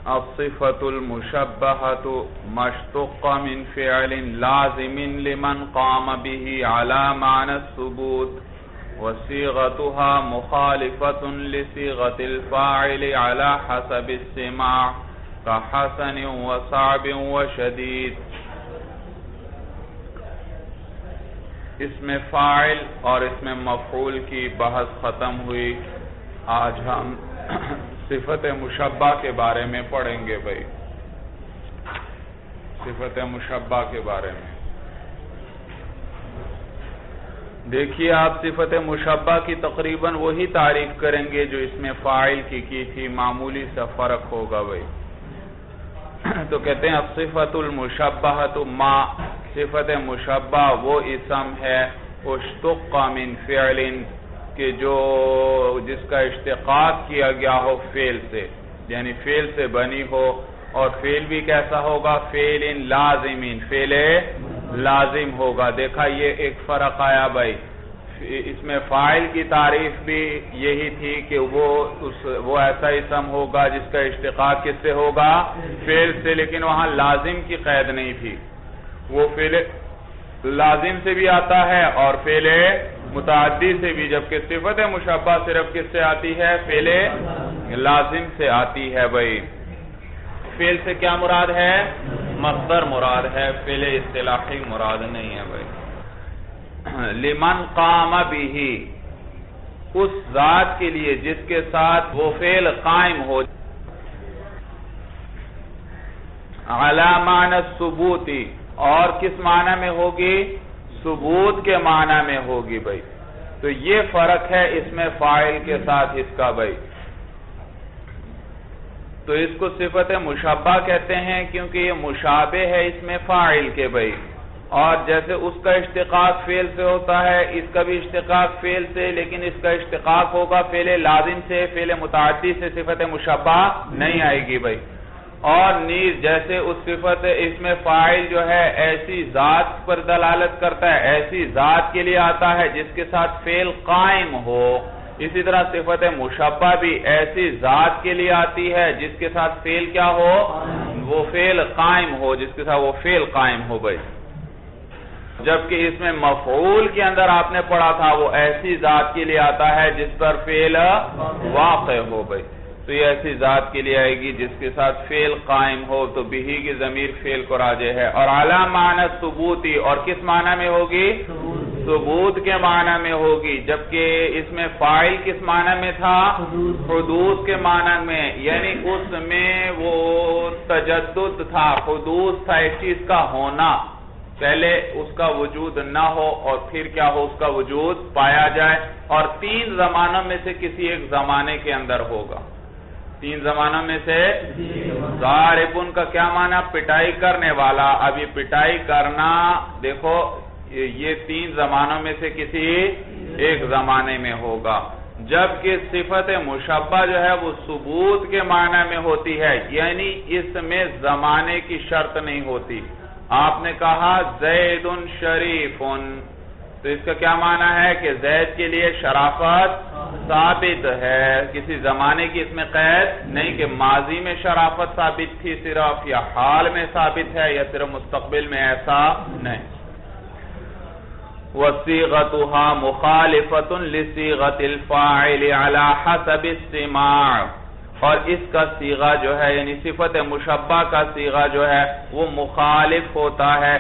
الصفة المشبهة ما اشتق من فعل لازم لمن قام به على معنى الثبوت وصيغتها مخالفة لصيغة الفاعل على حسب السماع كحسن وصعب وشديد. اسم فاعل اور اسم مفعول کی بحث ختم ہوئی. آج ہم صفت مشبہ کے بارے میں پڑھیں گے بھائی. صفت مشبہ کے بارے میں دیکھیے آپ صفت مشبہ کی تقریباً وہی تعریف کریں گے جو اس میں فاعل کی تھی. معمولی سا فرق ہوگا بھائی. تو کہتے ہیں الصفت المشبہۃ ما، صفت مشبہ وہ اسم ہے اشتق من فعل کہ جس کا اشتقاق کیا گیا ہو فعل سے، یعنی فعل سے بنی ہو. اور فعل بھی کیسا ہوگا؟ فعل لازم، فعل لازم ہوگا. دیکھا یہ ایک فرق آیا بھائی. اس میں فاعل کی تعریف بھی یہی تھی کہ وہ ایسا اسم ہوگا جس کا اشتقاق کس سے ہوگا؟ فعل سے. لیکن وہاں لازم کی قید نہیں تھی. وہ فعل لازم سے بھی آتا ہے اور فعل متعدی سے بھی، جبکہ صفت مشبہ صرف کس سے آتی ہے؟ فعل لازم سے آتی ہے بھائی. فعل سے کیا مراد ہے؟ مصدر مراد ہے، فعل اصطلاحی مراد نہیں ہے بھائی. لمن قام به، اس ذات کے لیے جس کے ساتھ وہ فعل قائم ہو. علی معنی الثبوت، اور کس معنی میں ہوگی؟ ثبوت کے معنی میں ہوگی بھائی. تو یہ فرق ہے اس میں فاعل کے ساتھ اس کا بھائی. تو اس کو صفت مشبہ کہتے ہیں کیونکہ یہ مشابہ ہے اس میں فاعل کے بھائی. اور جیسے اس کا اشتقاق فعل سے ہوتا ہے، اس کا بھی اشتقاق فعل سے، لیکن اس کا اشتقاق ہوگا فعل لازم سے، فعل متعدی سے صفت مشبہ نہیں آئے گی بھائی. اور نیز جیسے اس صفت اس میں فاعل جو ہے ایسی ذات پر دلالت کرتا ہے، ایسی ذات کے لیے آتا ہے جس کے ساتھ فعل قائم ہو، اسی طرح صفت مشبہ بھی ایسی ذات کے لیے آتی ہے جس کے ساتھ فعل کیا ہو؟ وہ فعل قائم ہو، جس کے ساتھ وہ فعل قائم ہو بھائی. جبکہ اس میں مفعول کے اندر آپ نے پڑھا تھا وہ ایسی ذات کے لیے آتا ہے جس پر فعل واقع ہو بھائی. تو یہ ایسی ذات کے لیے آئے گی جس کے ساتھ فعل قائم ہو، تو بہی کی ضمیر فعل کو راجع ہے. اور اعلی معنی ثبوتی، اور کس معنی میں ہوگی؟ ثبوت کے معنی میں ہوگی. جبکہ اس میں فاعل کس معنی میں تھا؟ حدوث کے معنی میں، یعنی اس میں وہ تجدد تھا، حدوث تھا، ایک چیز کا ہونا، پہلے اس کا وجود نہ ہو اور پھر کیا ہو؟ اس کا وجود پایا جائے. اور 3 زمانوں میں سے کسی ایک زمانے کے اندر ہوگا. 3 زمانوں میں سے ضاربن کا کیا معنی؟ پٹائی کرنے والا. اب یہ پٹائی کرنا دیکھو یہ 3 زمانوں میں سے کسی ایک زمانے میں ہوگا. جبکہ صفت مشبہ جو ہے وہ ثبوت کے معنی میں ہوتی ہے، یعنی اس میں زمانے کی شرط نہیں ہوتی. آپ نے کہا زید شریف، تو اس کا کیا معنی ہے کہ زید کے لیے شرافت ثابت ہے، کسی زمانے کی اس میں قید نہیں کہ ماضی میں شرافت ثابت تھی صرف، یا حال میں ثابت ہے، یا صرف مستقبل میں، ایسا نہیں. وَصِيغَتُهَا مُخَالِفَةٌ لِصِيغَةِ الْفَاعِلِ عَلَى حَسَبِ السِّمَاعِ، اور اس کا صیغہ جو ہے یعنی صفت مشبہ کا صیغہ جو ہے وہ مخالف ہوتا ہے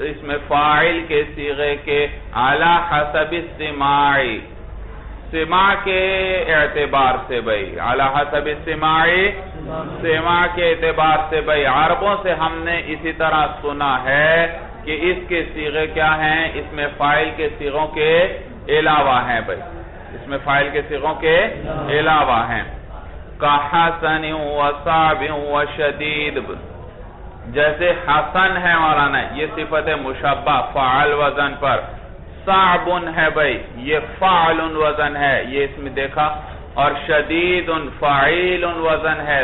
اس میں فاعل کے صیغے کے علی حسب السماع، سماع کے اعتبار سے بھائی. علی حسب السماع، سماع کے اعتبار سے بھائی. عربوں سے ہم نے اسی طرح سنا ہے کہ اس کے صیغے کیا ہیں؟ اس میں فاعل کے صیغوں کے علاوہ ہیں بھائی. اس میں فاعل کے صیغوں کے علاوہ ہیں. حسن وصعب وشدید، جیسے حسن ہے مولانا یہ صفت مشبہ فعل وزن پر. صعب ہے بھائی یہ فعل وزن ہے، یہ اس میں دیکھا. اور شدید فعیل وزن ہے.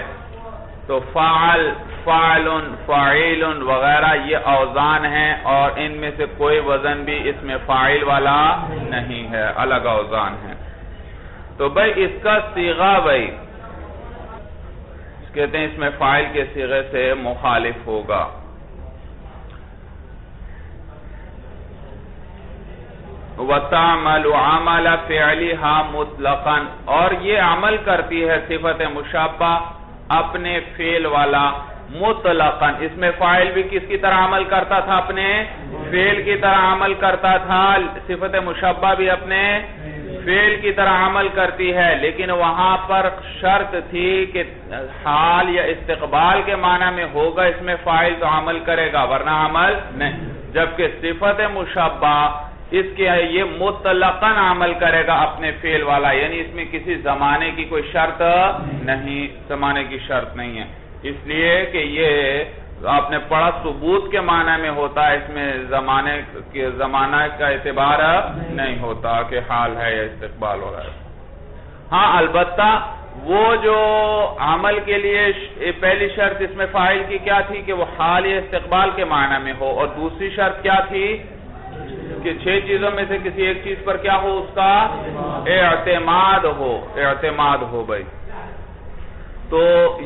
تو فعل، فعل، فعیل وغیرہ یہ اوزان ہیں، اور ان میں سے کوئی وزن بھی اس میں فاعل والا نہیں ہے، الگ اوزان ہے. تو بھائی اس کا صیغہ بھائی کہتے ہیں اس میں فاعل کے صیغے سے مخالف ہوگا. وَتَعْمَلُ عَمَلَ فِعْلِهَا مُطْلَقًا، اور یہ عمل کرتی ہے صفت مشبہ اپنے فعل والا مطلقاً. اس میں فاعل بھی کس کی طرح عمل کرتا تھا؟ اپنے فعل کی طرح عمل کرتا تھا. صفت مشبہ بھی اپنے فعل کی طرح عمل کرتی ہے، لیکن وہاں پر شرط تھی کہ حال یا استقبال کے معنی میں ہوگا اس میں فاعل تو عمل کرے گا، ورنہ عمل نہیں. جبکہ صفت مشبہ اس کے یہ مطلقاً عمل کرے گا اپنے فعل والا، یعنی اس میں کسی زمانے کی کوئی شرط نہیں، زمانے کی شرط نہیں ہے. اس لیے کہ یہ آپ نے پڑھا ثبوت کے معنی میں ہوتا ہے، اس میں زمانہ کا اعتبار نہیں ہوتا کہ حال ہے یا استقبال ہو رہا ہے. ہاں البتہ وہ جو عمل کے لیے پہلی شرط اس میں فاعل کی کیا تھی کہ وہ حال یا استقبال کے معنی میں ہو، اور دوسری شرط کیا تھی کہ 6 چیزوں میں سے کسی ایک چیز پر کیا ہو، اس کا اعتماد ہو بھائی. تو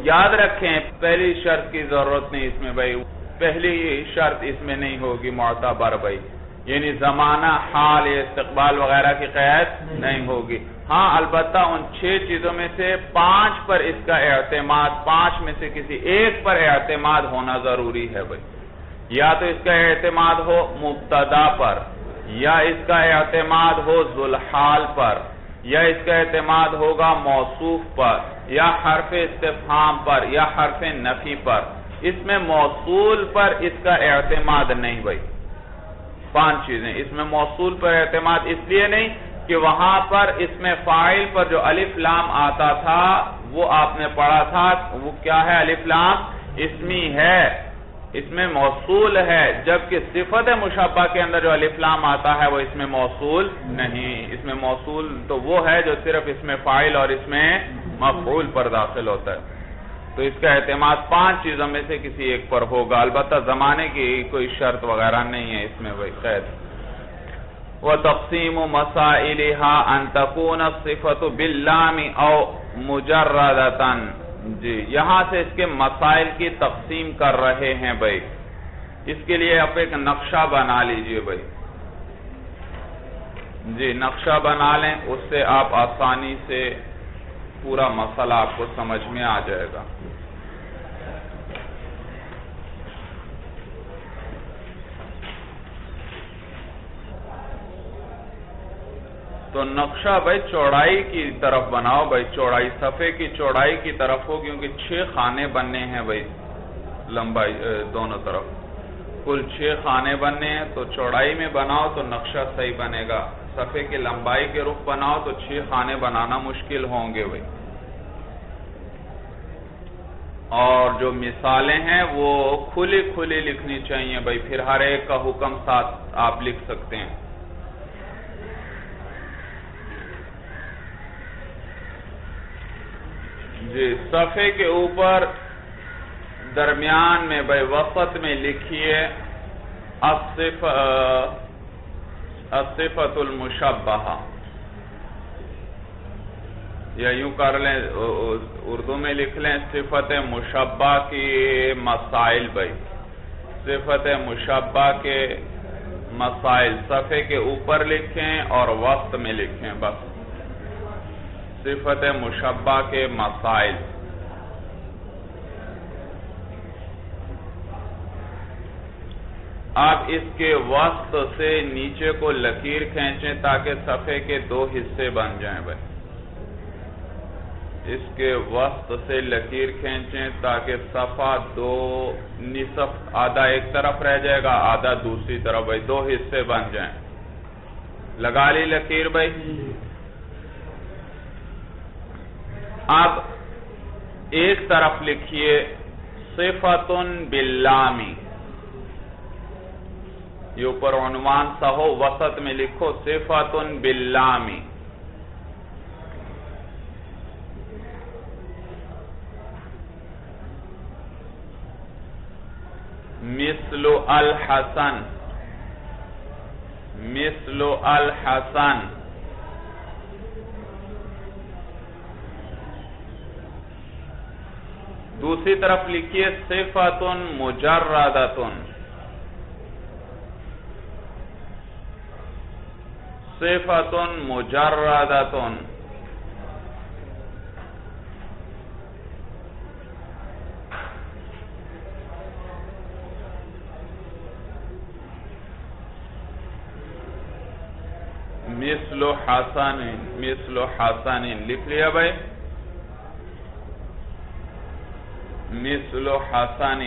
یاد رکھیں پہلی شرط کی ضرورت نہیں اس میں بھائی، پہلی شرط اس میں نہیں ہوگی معتبر بھائی، یعنی زمانہ حال یا استقبال وغیرہ کی قید نہیں ہوگی. ہاں البتہ ان 6 چیزوں میں سے 5 پر اس کا اعتماد، 5 میں سے کسی ایک پر اعتماد ہونا ضروری ہے بھائی. یا تو اس کا اعتماد ہو مبتدا پر، یا اس کا اعتماد ہو ذوالحال پر، یا اس کا اعتماد ہوگا موصوف پر، یا حرف استفہام پر، یا حرف نفی پر. اس میں موصول پر اس کا اعتماد نہیں بھائی. 5 چیزیں اس میں موصول پر اعتماد اس لیے نہیں کہ وہاں پر اس میں فاعل پر جو الف لام آتا تھا وہ آپ نے پڑھا تھا، وہ کیا ہے؟ الف لام اسمی ہے، اس میں موصول ہے. جبکہ صفت مشبہ کے اندر جو الف لام آتا ہے وہ اس میں موصول نہیں. اس میں موصول تو وہ ہے جو صرف اس میں فاعل اور اس میں مفعول پر داخل ہوتا ہے. تو اس کا اعتماد 5 چیزوں میں سے کسی ایک پر ہوگا، البتہ زمانے کی کوئی شرط وغیرہ نہیں ہے اس میں بھائی قید. وَتَقْسِيمُ مَسَائِلِهَا أَن تَكُونَ الصِّفَةُ بِاللَّامِ أَوْ مُجَرَّدَةً. جی یہاں سے اس کے مسائل کی تقسیم کر رہے ہیں بھائی. اس کے لیے آپ ایک نقشہ بنا لیجئے بھائی. جی نقشہ بنا لیں، اس سے آپ آسانی سے پورا مسئلہ آپ کو سمجھ میں آ جائے گا. تو نقشہ بھائی چوڑائی کی طرف بناؤ بھائی، چوڑائی صفحے کی چوڑائی کی طرف ہو، کیونکہ 6 خانے بننے ہیں بھائی لمبائی دونوں طرف، کل 6 خانے بننے ہیں. تو چوڑائی میں بناؤ تو نقشہ صحیح بنے گا. صفحے کی لمبائی کے رخ بناؤ تو 6 خانے بنانا مشکل ہوں گے بھائی. اور جو مثالیں ہیں وہ کھلی کھلی لکھنی چاہیے بھائی، پھر ہر ایک کا حکم ساتھ آپ لکھ سکتے ہیں. جی صفحے کے اوپر درمیان میں بھائی وسط میں لکھیے الصفۃ المشبہہ، یا یوں کر لیں اردو میں لکھ لیں صفت مشبہ کی مسائل بھائی. صفت مشبہ کے مسائل صفحے کے اوپر لکھیں اور وسط میں لکھیں بس. صفت مشبہ کے مسائل. آپ اس کے وسط سے نیچے کو لکیر کھینچیں تاکہ صفحے کے 2 حصے بن جائیں بھائی. اس کے وسط سے لکیر کھینچیں تاکہ صفحہ 2 نصف، آدھا ایک طرف رہ جائے گا آدھا دوسری طرف بھائی، 2 حصے بن جائیں. لگا لی لکیر بھائی. اب ایک طرف لکھیے صفۃ باللامی، یہ اوپر عنوان سا ہو، وسط میں لکھو صفۃ باللامی. مثل الحسن، مثل الحسن. دوسری طرف لکھیے صفتن مجردتن، صفتن مجردتن، مثل حسن، مثل حسن لکھ لیا بھائی، مثل حسن۔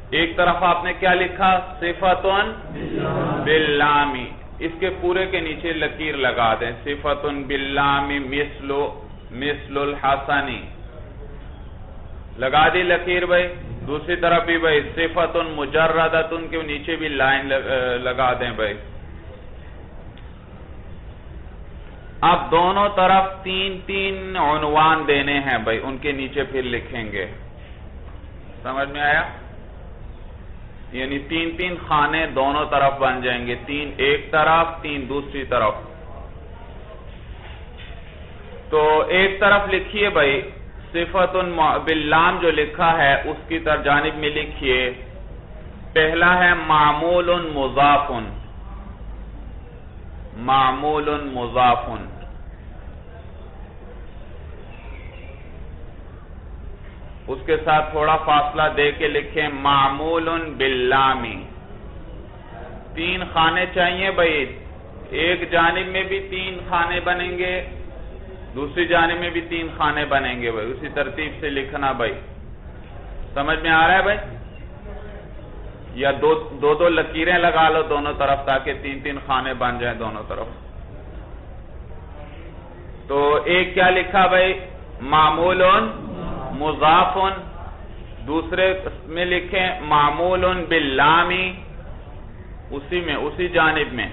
ایک طرف آپ نے کیا لکھا؟ صفتن باللامی، اس کے پورے کے نیچے لکیر لگا دیں، صفتن باللامی مثل الحسنی، لگا دی لکیر بھائی۔ دوسری طرف بھی بھائی صفتن مجردتن کے نیچے بھی لائن لگا دیں بھائی۔ اب دونوں طرف تین تین عنوان دینے ہیں بھائی، ان کے نیچے پھر لکھیں گے، سمجھ میں آیا؟ یعنی تین تین خانے دونوں طرف بن جائیں گے، تین ایک طرف، تین دوسری طرف۔ تو ایک طرف لکھیے بھائی صفتن باللام جو لکھا ہے اس کی جانب میں لکھیے، پہلا ہے معمول مضاف، معمول مضاف، اس کے ساتھ تھوڑا فاصلہ دے کے لکھیں معمول باللامی۔ تین خانے چاہیے بھائی، ایک جانب میں بھی تین خانے بنیں گے، دوسری جانب میں بھی تین خانے بنیں گے بھائی، اسی ترتیب سے لکھنا بھائی۔ سمجھ میں آ رہا ہے بھائی؟ یا دو لکیریں لگا لو دونوں طرف تاکہ تین تین خانے بن جائیں دونوں طرف۔ تو ایک کیا لکھا بھائی؟ معمول مضاف، دوسرے میں لکھیں معمول باللامی، اسی جانب میں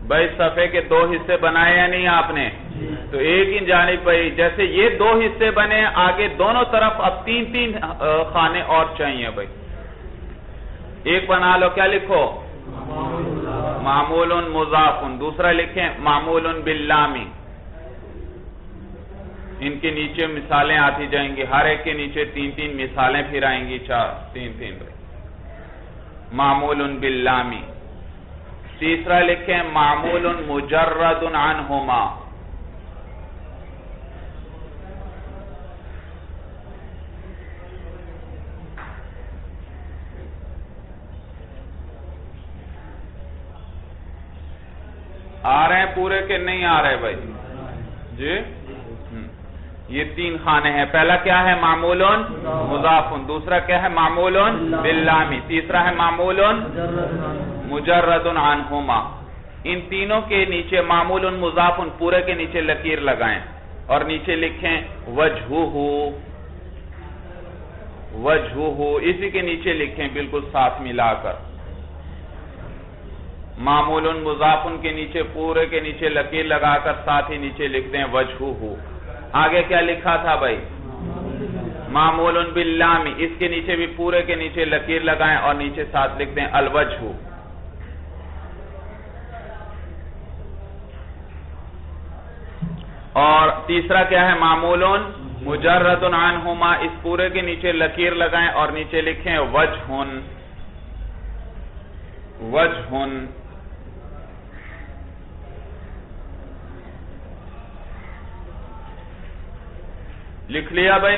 بھائی۔ صفحے کے دو حصے بنائے یا نہیں آپ نے؟ تو ایک ہی جانب بھائی، جیسے یہ دو حصے بنے، آگے دونوں طرف اب تین تین خانے اور چاہیے بھائی۔ ایک بنا لو، کیا لکھو؟ معمول مضاف، دوسرا لکھیں معمول باللامی۔ ان کے نیچے مثالیں آتی جائیں گی، ہر ایک کے نیچے تین تین مثالیں پھر آئیں گی، تین بھائی، معمول باللامی۔ تیسرا لکھیں معمول مجرد عنہما، آ رہے ہیں پورے کے نہیں آ رہے بھائی؟ جی یہ تین خانے ہیں، پہلا کیا ہے؟ معمول مضاف، دوسرا کیا ہے؟ معمول باللامی، تیسرا ہے معمول مجرد عنہما۔ ان تینوں کے نیچے معمول مضاف پورے کے نیچے لکیر لگائیں اور نیچے لکھیں وجہہ، وجہہ اسی کے نیچے لکھیں بالکل ساتھ ملا کر۔ معمول مضاف کے نیچے پورے کے نیچے لکیر لگا کر ساتھ ہی نیچے لکھ دیں وجہہ۔ آگے کیا لکھا تھا بھائی؟ معمول باللامی، اس کے نیچے بھی پورے کے نیچے لکیر لگائیں اور نیچے ساتھ لکھ دیں الوجہ۔ اور تیسرا کیا ہے؟ معمول مجرد عنہما، اس پورے کے نیچے لکیر لگائیں اور نیچے لکھیں وجہ، وجہ۔ لکھ لیا بھائی؟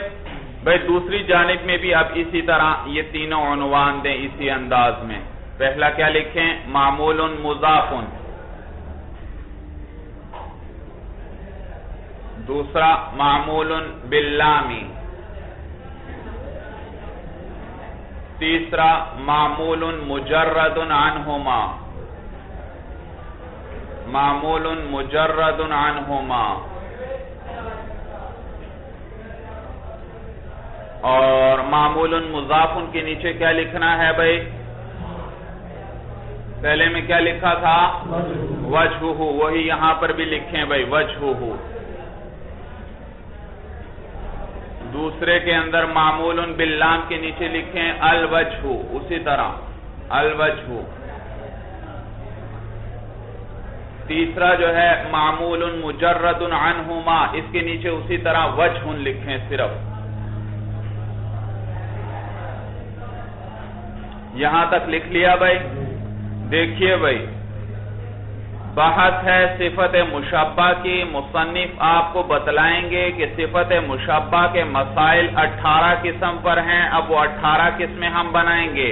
بھائی دوسری جانب میں بھی اب اسی طرح یہ تینوں عنوان دیں اسی انداز میں۔ پہلا کیا لکھیں؟ معمول مضاف، دوسرا معمول باللامی، تیسرا معمول مجرد عنہما، معمول مجرد عنہما، اور معمول مضاف کے نیچے کیا لکھنا ہے بھائی؟ پہلے میں کیا لکھا تھا؟ وجہہ، وہی یہاں پر بھی لکھیں بھائی وجہہ۔ دوسرے کے اندر معمول باللام کے نیچے لکھیں الوجہ، اسی طرح الوجہ۔ تیسرا جو ہے معمول مجرد عنہما، اس کے نیچے اسی طرح وجہ لکھیں صرف. یہاں تک لکھ لیا بھائی. دیکھیے بھائی، بحث ہے صفت مشبہ کی. مصنف آپ کو بتلائیں گے کہ صفت مشبہ کے مسائل 18 قسم پر ہیں. اب وہ 18 قسمیں ہم بنائیں گے.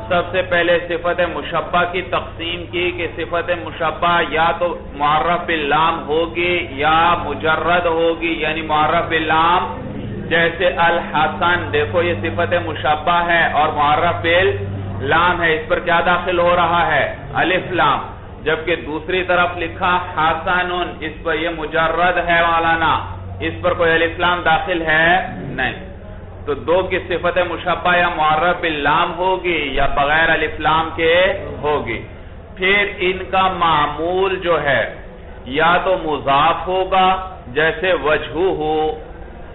سب سے پہلے صفت مشبہ کی تقسیم کی کہ صفت مشبہ یا تو معرف باللام ہوگی یا مجرد ہوگی، یعنی معرف باللام. جیسے الحسن، دیکھو یہ صفت مشبہ ہے اور معرف باللام ہے. اس پر کیا داخل ہو رہا ہے؟ الف لام. جبکہ دوسری طرف لکھا حسن، اس پر یہ مجرد ہے مولانا، اس پر کوئی الف لام داخل ہے نہیں. تو دو کی صفت مشبہ یا معرف باللام ہوگی یا بغیر الف لام کے ہوگی. پھر ان کا معمول جو ہے یا تو مضاف ہوگا، جیسے وجہ ہو.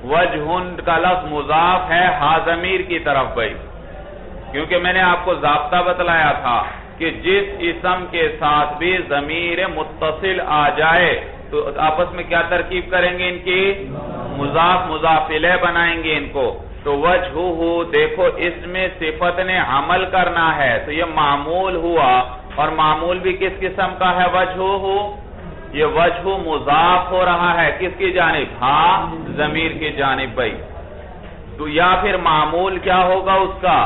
وجہ کا لفظ مضاف ہے ہا ضمیر کی طرف بھائی، کیونکہ میں نے آپ کو ضابطہ بتلایا تھا کہ جس اسم کے ساتھ بھی ضمیر متصل آ جائے تو آپس میں کیا ترکیب کریں گے؟ ان کی مضاف مضاف الیہ بنائیں گے ان کو. تو وجہ ہو، دیکھو اس میں صفت نے عمل کرنا ہے تو یہ معمول ہوا، اور معمول بھی کس قسم کا ہے؟ وجہ ہو. یہ وجہ مضاف ہو رہا ہے کس کی جانب؟ ہاں ضمیر کی جانب بھائی. تو یا پھر معمول کیا ہوگا اس کا؟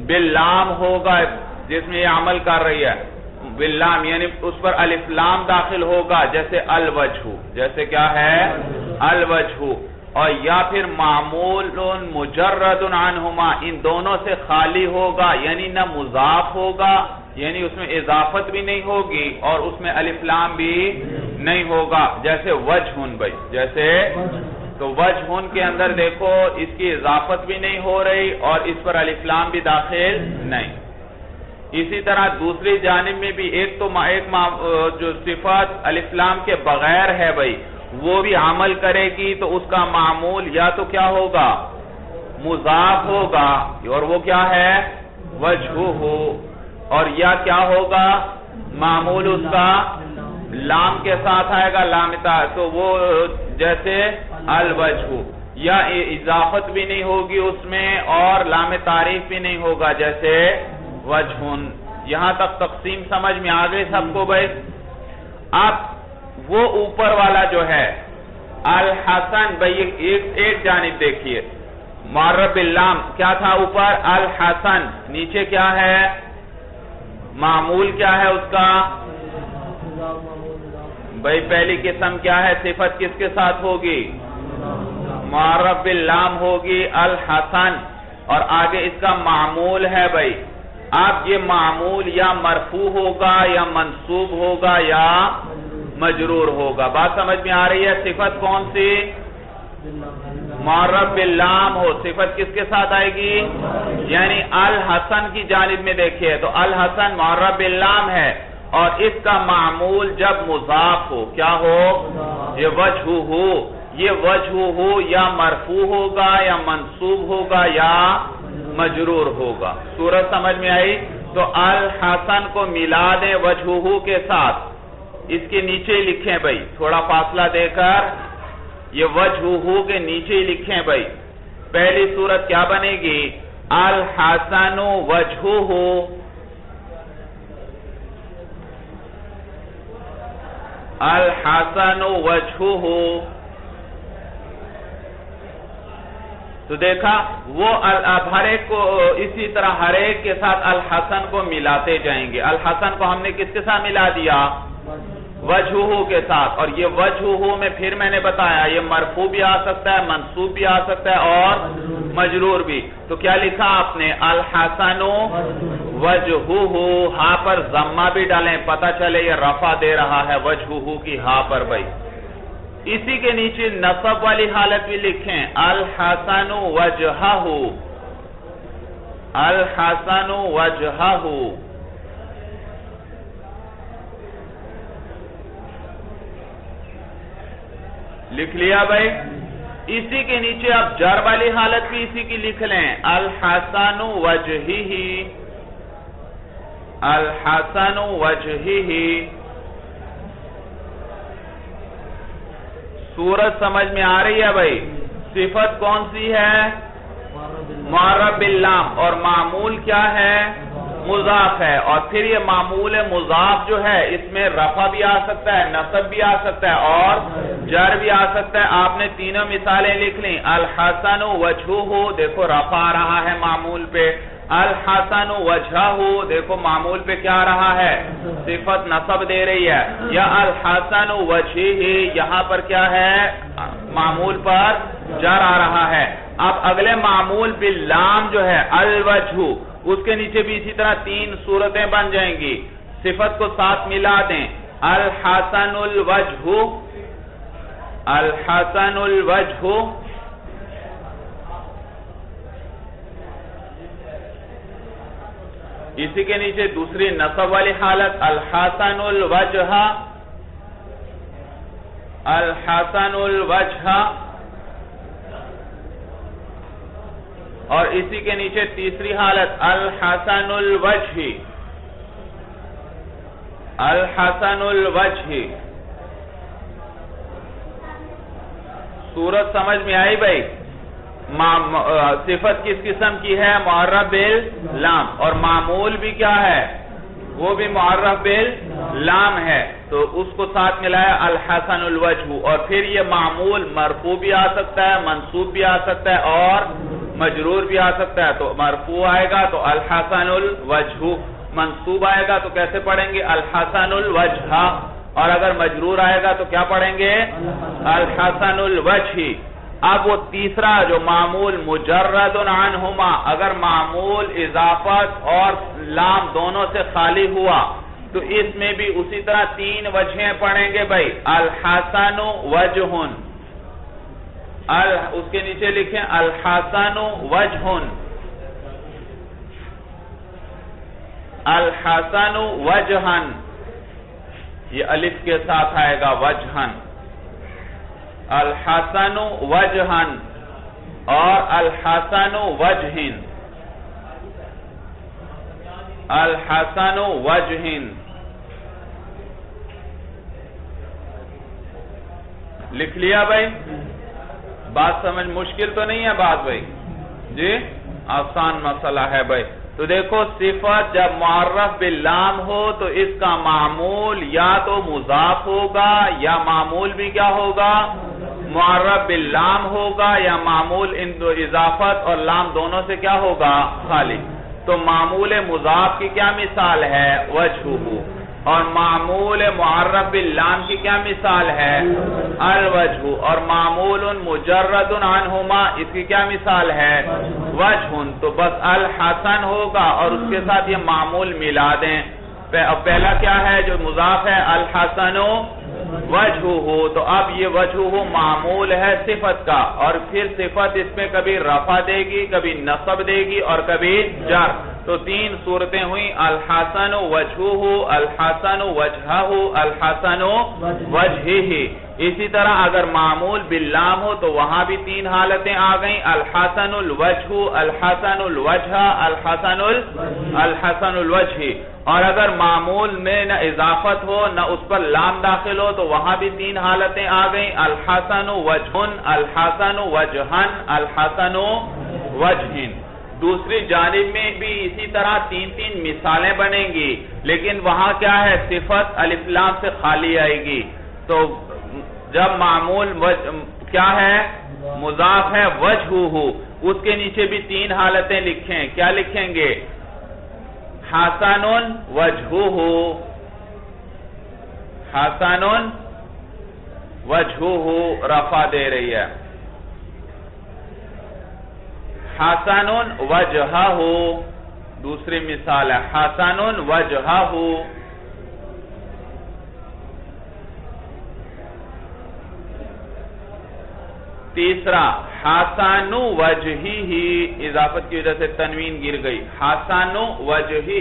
باللام ہوگا، جس میں یہ عمل کر رہی ہے باللام، یعنی اس پر الف لام داخل ہوگا، جیسے الوجہ. جیسے کیا ہے؟ الوجہ. اور یا پھر معمول مجرد عنہما، ان دونوں سے خالی ہوگا، یعنی نہ مضاف ہوگا، یعنی اس میں اضافت بھی نہیں ہوگی اور اس میں الف لام بھی نہیں ہوگا. جیسے وجہ بھائی، جیسے تو وجہ کے اندر دیکھو اس کی اضافت بھی نہیں ہو رہی اور اس پر الف لام بھی داخل نہیں. اسی طرح دوسری جانب میں بھی ایک جو صفت الف لام کے بغیر ہے بھائی، وہ بھی عمل کرے گی تو اس کا معمول یا تو کیا ہوگا؟ مضاف ہوگا، اور وہ کیا ہے؟ وجہ ہو. اور یا کیا ہوگا؟ معمول اس کا لام کے ساتھ آئے گا، لامتا، تو وہ جیسے الوجہ. یا اضافت بھی نہیں ہوگی اس میں اور لام تعریف بھی نہیں ہوگا، جیسے وجہ. یہاں تک تقسیم سمجھ میں آ گئی سب کو بھائی؟ اب وہ اوپر والا جو ہے الحسن بھائی، ایک جانب دیکھیے، معرف باللام کیا تھا اوپر؟ الحسن. نیچے کیا ہے؟ معمول کیا ہے اس کا؟ بھائی پہلی قسم کیا ہے؟ صفت کس کے ساتھ ہوگی؟ معرف باللام ہوگی الحسن. اور آگے اس کا معمول ہے بھائی. اب یہ معمول یا مرفوع ہوگا یا منصوب ہوگا یا مجرور ہوگا. بات سمجھ میں آ رہی ہے؟ صفت کون سی؟ معرف باللام ہو. صفت کس کے ساتھ آئے گی؟ یعنی الحسن کی جانب میں دیکھیے تو الحسن معرف باللام ہے اور اس کا معمول جب مضاف ہو کیا ہو؟ یہ وجہ ہو. یہ وجہ ہو یا مرفوع ہوگا یا منصوب ہوگا یا مجرور ہوگا. صورت سمجھ میں آئی؟ تو الحسن کو ملا دیں وجہ کے ساتھ، اس کے نیچے لکھیں بھائی، تھوڑا فاصلہ دے کر یہ وجہ کے نیچے لکھیں بھائی. پہلی صورت کیا بنے گی؟ الحسن وجہ. الحسن وجہ. تو دیکھا وہ اب ہر ایک کو اسی طرح ہر ایک کے ساتھ الحسن کو ملاتے جائیں گے. الحسن کو ہم نے کس کے ساتھ ملا دیا؟ وجہ کے ساتھ. اور یہ وجہ میں پھر میں نے بتایا یہ مرفوع بھی آ سکتا ہے، منصوب بھی آ سکتا ہے اور مجرور بھی. تو کیا لکھا آپ نے؟ الحسن وجہ. ہاں پر ضمہ بھی ڈالیں، پتہ چلے یہ رفع دے رہا ہے وجہ کی ہاں پر بھائی. اسی کے نیچے نصب والی حالت بھی لکھیں، الحسن وجہہ. الحسن وجہہ. لکھ لیا بھائی؟ اسی کے نیچے اب جر والی حالت بھی اسی کی لکھ لیں، الحسن وجہہ. الحسن وجہہ. صورت سمجھ میں آ رہی ہے بھائی؟ صفت کون سی ہے؟ معرب باللام، اور معمول کیا ہے؟ مضاف ہے. اور پھر یہ معمول مضاف جو ہے اس میں رفع بھی آ سکتا ہے، نصب بھی آ سکتا ہے اور جر بھی آ سکتا ہے. آپ نے تینوں مثالیں لکھ لیں. الحسن وجہہ، دیکھو رفع آ رہا ہے معمول پہ. الحسن وجہہ، دیکھو معمول پہ کیا آ رہا ہے؟ صفت نصب دے رہی ہے. یا الحسن وجہہ، یہاں پر کیا ہے؟ معمول پر جر آ رہا ہے. اب اگلے معمول باللام جو ہے الوجہ، اس کے نیچے بھی اسی طرح تین صورتیں بن جائیں گی. صفت کو ساتھ ملا دیں. الحسن الوجہ، الحسن الوجہ، اسی کے نیچے دوسری نصب والی حالت الحسن الوجہ، الحسن الوجہ، اور اسی کے نیچے تیسری حالت الحسن الوجہ، الحسن الوجہ. صورت سمجھ میں آئی بھائی؟ صفت کس قسم کی ہے؟ معرب باللام، اور معمول بھی کیا ہے؟ وہ بھی معرب باللام ہے. تو اس کو ساتھ ملایا الحسن الوجہ. اور پھر یہ معمول مرفوع بھی آ سکتا ہے، منصوب بھی آ سکتا ہے اور مجرور بھی آ سکتا ہے. تو مرفوع آئے گا تو الحسن الوجہ، منصوب آئے گا تو کیسے پڑھیں گے؟ الحسن الوجہ. اور اگر مجرور آئے گا تو کیا پڑھیں گے؟ الحسن الوجہ. اب وہ تیسرا جو معمول مجرد عنہما، اگر معمول اضافت اور لام دونوں سے خالی ہوا تو اس میں بھی اسی طرح تین وجہیں پڑھیں گے بھائی. الحسن وجہ، اس کے نیچے لکھیں الحسن وجہ، الحسن وجہن، یہ الف کے ساتھ آئے گا وجہن. الحسن وجہن اور الحسن وجہن، الحسن وجہن. لکھ لیا بھائی؟ بات سمجھ مشکل تو نہیں ہے بات بھائی؟ جی آسان مسئلہ ہے بھائی. تو دیکھو صفت جب معرف باللام ہو تو اس کا معمول یا تو مضاف ہوگا یا معمول بھی کیا ہوگا؟ معرف باللام ہوگا، یا معمول ان دو اضافت اور لام دونوں سے کیا ہوگا؟ خالی. تو معمول مضاف کی کیا مثال ہے؟ وجہہ. اور معمول معرف باللام کی کیا مثال ہے؟ الوجہ. اور معمول مجرد عنہما، اس کی کیا مثال ہے؟ وجہ. تو بس الحسن ہوگا اور اس کے ساتھ یہ معمول ملا دیں. پہلا کیا ہے جو مضاف ہے؟ الحسن وجہہ. تو اب یہ وجہہ معمول ہے صفت کا، اور پھر صفت اس میں کبھی رفع دے گی، کبھی نصب دے گی اور کبھی جر. تو تین صورتیں ہوئیں، الحسن وجہہ، الحسن وجہہ، الحسن وجہہ. اسی طرح اگر معمول باللام ہو تو وہاں بھی تین حالتیں آ گئیں، الحسن الوجہ، الحسن الوجہ، الحسن الوجہ. اور اگر معمول میں نہ اضافت ہو نہ اس پر لام داخل ہو تو وہاں بھی تین حالتیں آ گئیں، الحسن وجہن، الحسن وجہن، الحسن وجہن. دوسری جانب میں بھی اسی طرح تین تین مثالیں بنیں گی، لیکن وہاں کیا ہے؟ صفت الف لام سے خالی آئے گی. تو جب معمول کیا ہے؟ مضاف ہے وجہہ، اس کے نیچے بھی تین حالتیں لکھیں. کیا لکھیں گے؟ حسن وجہہ، حسن وجہہ، رفع دے رہی ہے. حسن وجہہ، دوسری مثال ہے حسن وجہہ. تیسرا حسن وجہہ، اضافت کی وجہ سے تنوین گر گئی، حسن وجہہ.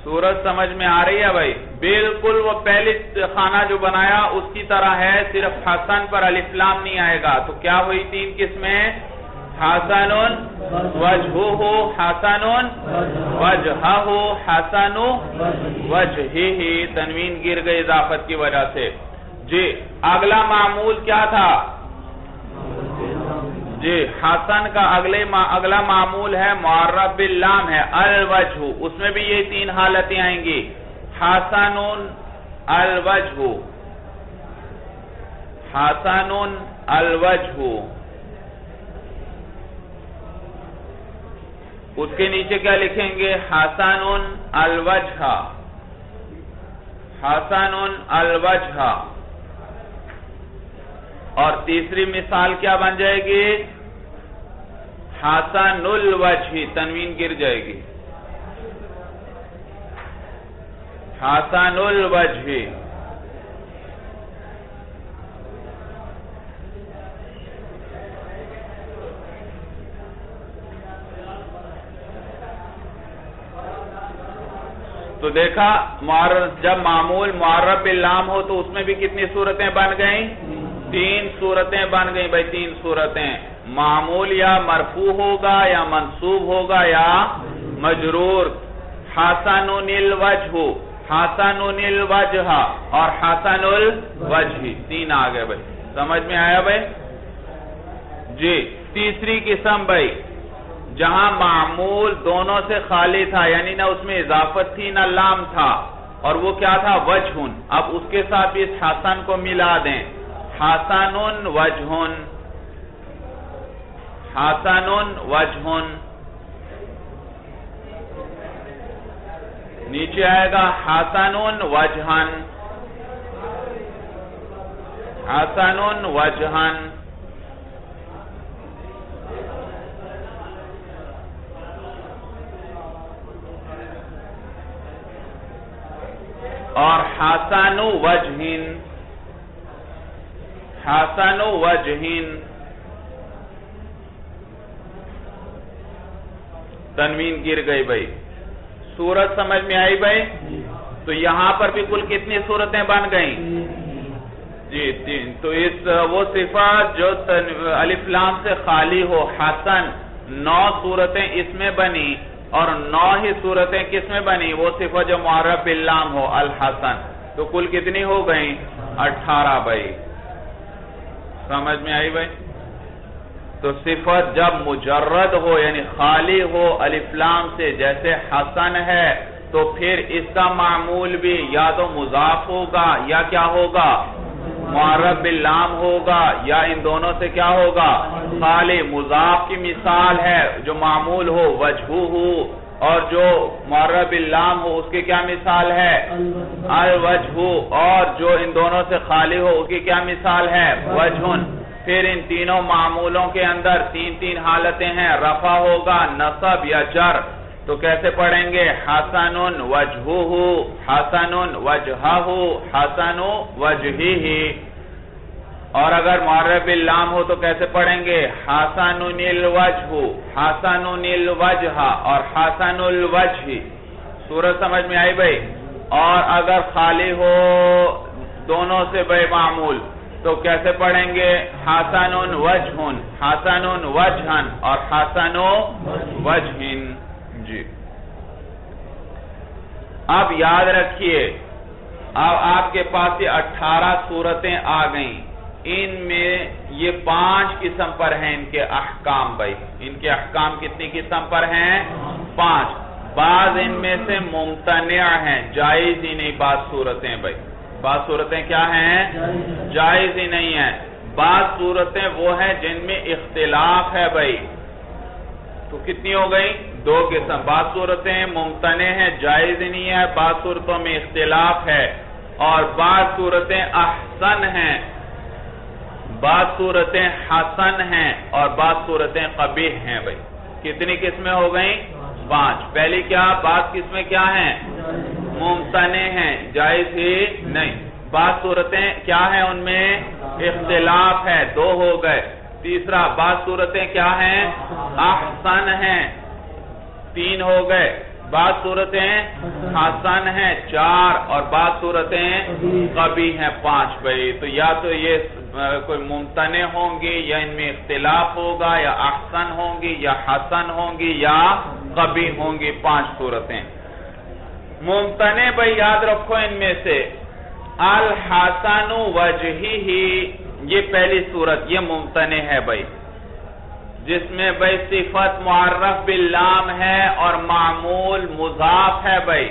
صورت سمجھ میں آ رہی ہے بھائی؟ بالکل وہ پہلی خانہ جو بنایا اس کی طرح ہے، صرف حسن پر الف لام نہیں آئے گا. تو کیا ہوئی تین قسمیں؟ حسن وجہہ حسن وجہہ حسن وجہہ، تنوین گر گئی اضافت کی وجہ سے. جی اگلا معمول کیا تھا؟ جی حسن کا اگلا معمول ہے معرب باللام ہے الوجہ، اس میں بھی یہ تین حالتیں آئیں گی. حسن الوجہ، حسن الوجہ، اس کے نیچے کیا لکھیں گے؟ حسن الوجہ، حسن الوجہ. اور تیسری مثال کیا بن جائے گی؟ حسن الوجہ، تنوین گر جائے گی، حسن الوجہ. تو دیکھا جب معمول معرب باللام ہو تو اس میں بھی کتنی صورتیں بن گئیں؟ تین صورتیں بن گئیں بھائی، تین صورتیں. معمول یا مرفوع ہوگا یا منصوب ہوگا یا مجرور. حسن الوجہ، حسن الوجہ اور حسن الوجہ، تین آ گئے بھائی. سمجھ میں آیا بھائی؟ جی تیسری قسم بھائی جہاں معمول دونوں سے خالی تھا، یعنی نہ اس میں اضافت تھی نہ لام تھا، اور وہ کیا تھا؟ وجہ. اب اس کے ساتھ بھی اس حسن کو ملا دیں، حسن وجہ، حسن وجہ. نیچے آئے گا حسن وجہن، حسن وجہن. اور حسن وجہن، حسن وجہن. تنوین گر گئی بھائی. صورت سمجھ میں آئی بھائی؟ تو یہاں پر بھی کل کتنی صورتیں بن گئیں؟ جی تین. تو وہ صفات جو الف لام سے خالی ہو، حسن، 9 صورتیں اس میں بنی، اور 9 ہی صورتیں کس میں بنی؟ وہ صفت جو معرب باللام ہو الحسن. تو کل کتنی ہو گئیں؟ 18 بھائی. سمجھ میں آئی بھائی؟ تو صفت جب مجرد ہو یعنی خالی ہو الف لام سے، جیسے حسن ہے، تو پھر اس کا معمول بھی یا تو مضاف ہوگا یا کیا ہوگا؟ معرب باللام ہوگا، یا ان دونوں سے کیا ہوگا؟ خالی. مضاف کی مثال ہے جو معمول ہو وجہہ ہو، اور جو معرب باللام ہو اس کی کیا مثال ہے؟ الوجہ. اور جو ان دونوں سے خالی ہو اس کی کیا مثال ہے؟ وجہ. پھر ان تینوں معمولوں کے اندر تین حالتیں ہیں، رفع ہوگا، نصب یا جر. تو کیسے پڑھیں گے؟ حسن وجہہ، حسن وجہہ، حسن وجہہ. اور اگر معرب باللام ہو تو کیسے پڑھیں گے؟ حسن الوجہ، حسن الوجہ اور حسن الوجہ. صورت سمجھ میں آئی بھائی؟ اور اگر خالی ہو دونوں سے بھائی معمول تو کیسے پڑھیں گے؟ حسن وجہ، حسن وجہن اور حسن وجہن. جی اب یاد رکھیے، اب آپ کے پاس یہ 18 صورتیں آ گئیں. ان میں یہ 5 قسم پر ہیں ان کے احکام بھائی. ان کے احکام کتنی قسم پر ہیں؟ 5. بعض ان میں سے ممتنع ہیں، جائز ہی نہیں بعض صورتیں بھائی. بعض صورتیں کیا ہیں؟ جائز ہی نہیں ہیں. بعض صورتیں وہ ہیں جن میں اختلاف ہے بھائی. تو کتنی ہو گئی؟ 2 قسم. بعض صورتیں ممتنع ہیں، جائز ہی نہیں ہے، بعض صورتوں میں اختلاف ہے. اور بعض صورتیں احسن ہیں، بعض صورتیں حسن ہیں، اور بعض صورتیں قبیح ہیں بھائی. کتنی قسمیں ہو گئیں؟ 5. پہلی کیا؟ بعض قسمیں کیا ہیں؟ ممتنع ہیں، جائز ہی نہیں. بعض صورتیں کیا ہیں؟ ان میں اختلاف ہے، 2 ہو گئے. تیسرا بعض صورتیں کیا ہیں؟ احسن ہیں، 3 ہو گئے. بعض صورتیں حسن ہیں، 4. اور بعض صورتیں قبیح ہیں، 5 بھائی. تو یا تو یہ کوئی ممتنع ہوں گی یا ان میں اختلاف ہوگا یا احسن ہوں گی یا حسن ہوں گی یا قبیح ہوں گی 5 صورتیں. ممتنع بھائی یاد رکھو ان میں سے الحسن وجہہ یہ پہلی صورت یہ ممتنع ہے بھائی جس میں بھائی صفت معرف باللام ہے اور معمول مضاف ہے بھائی.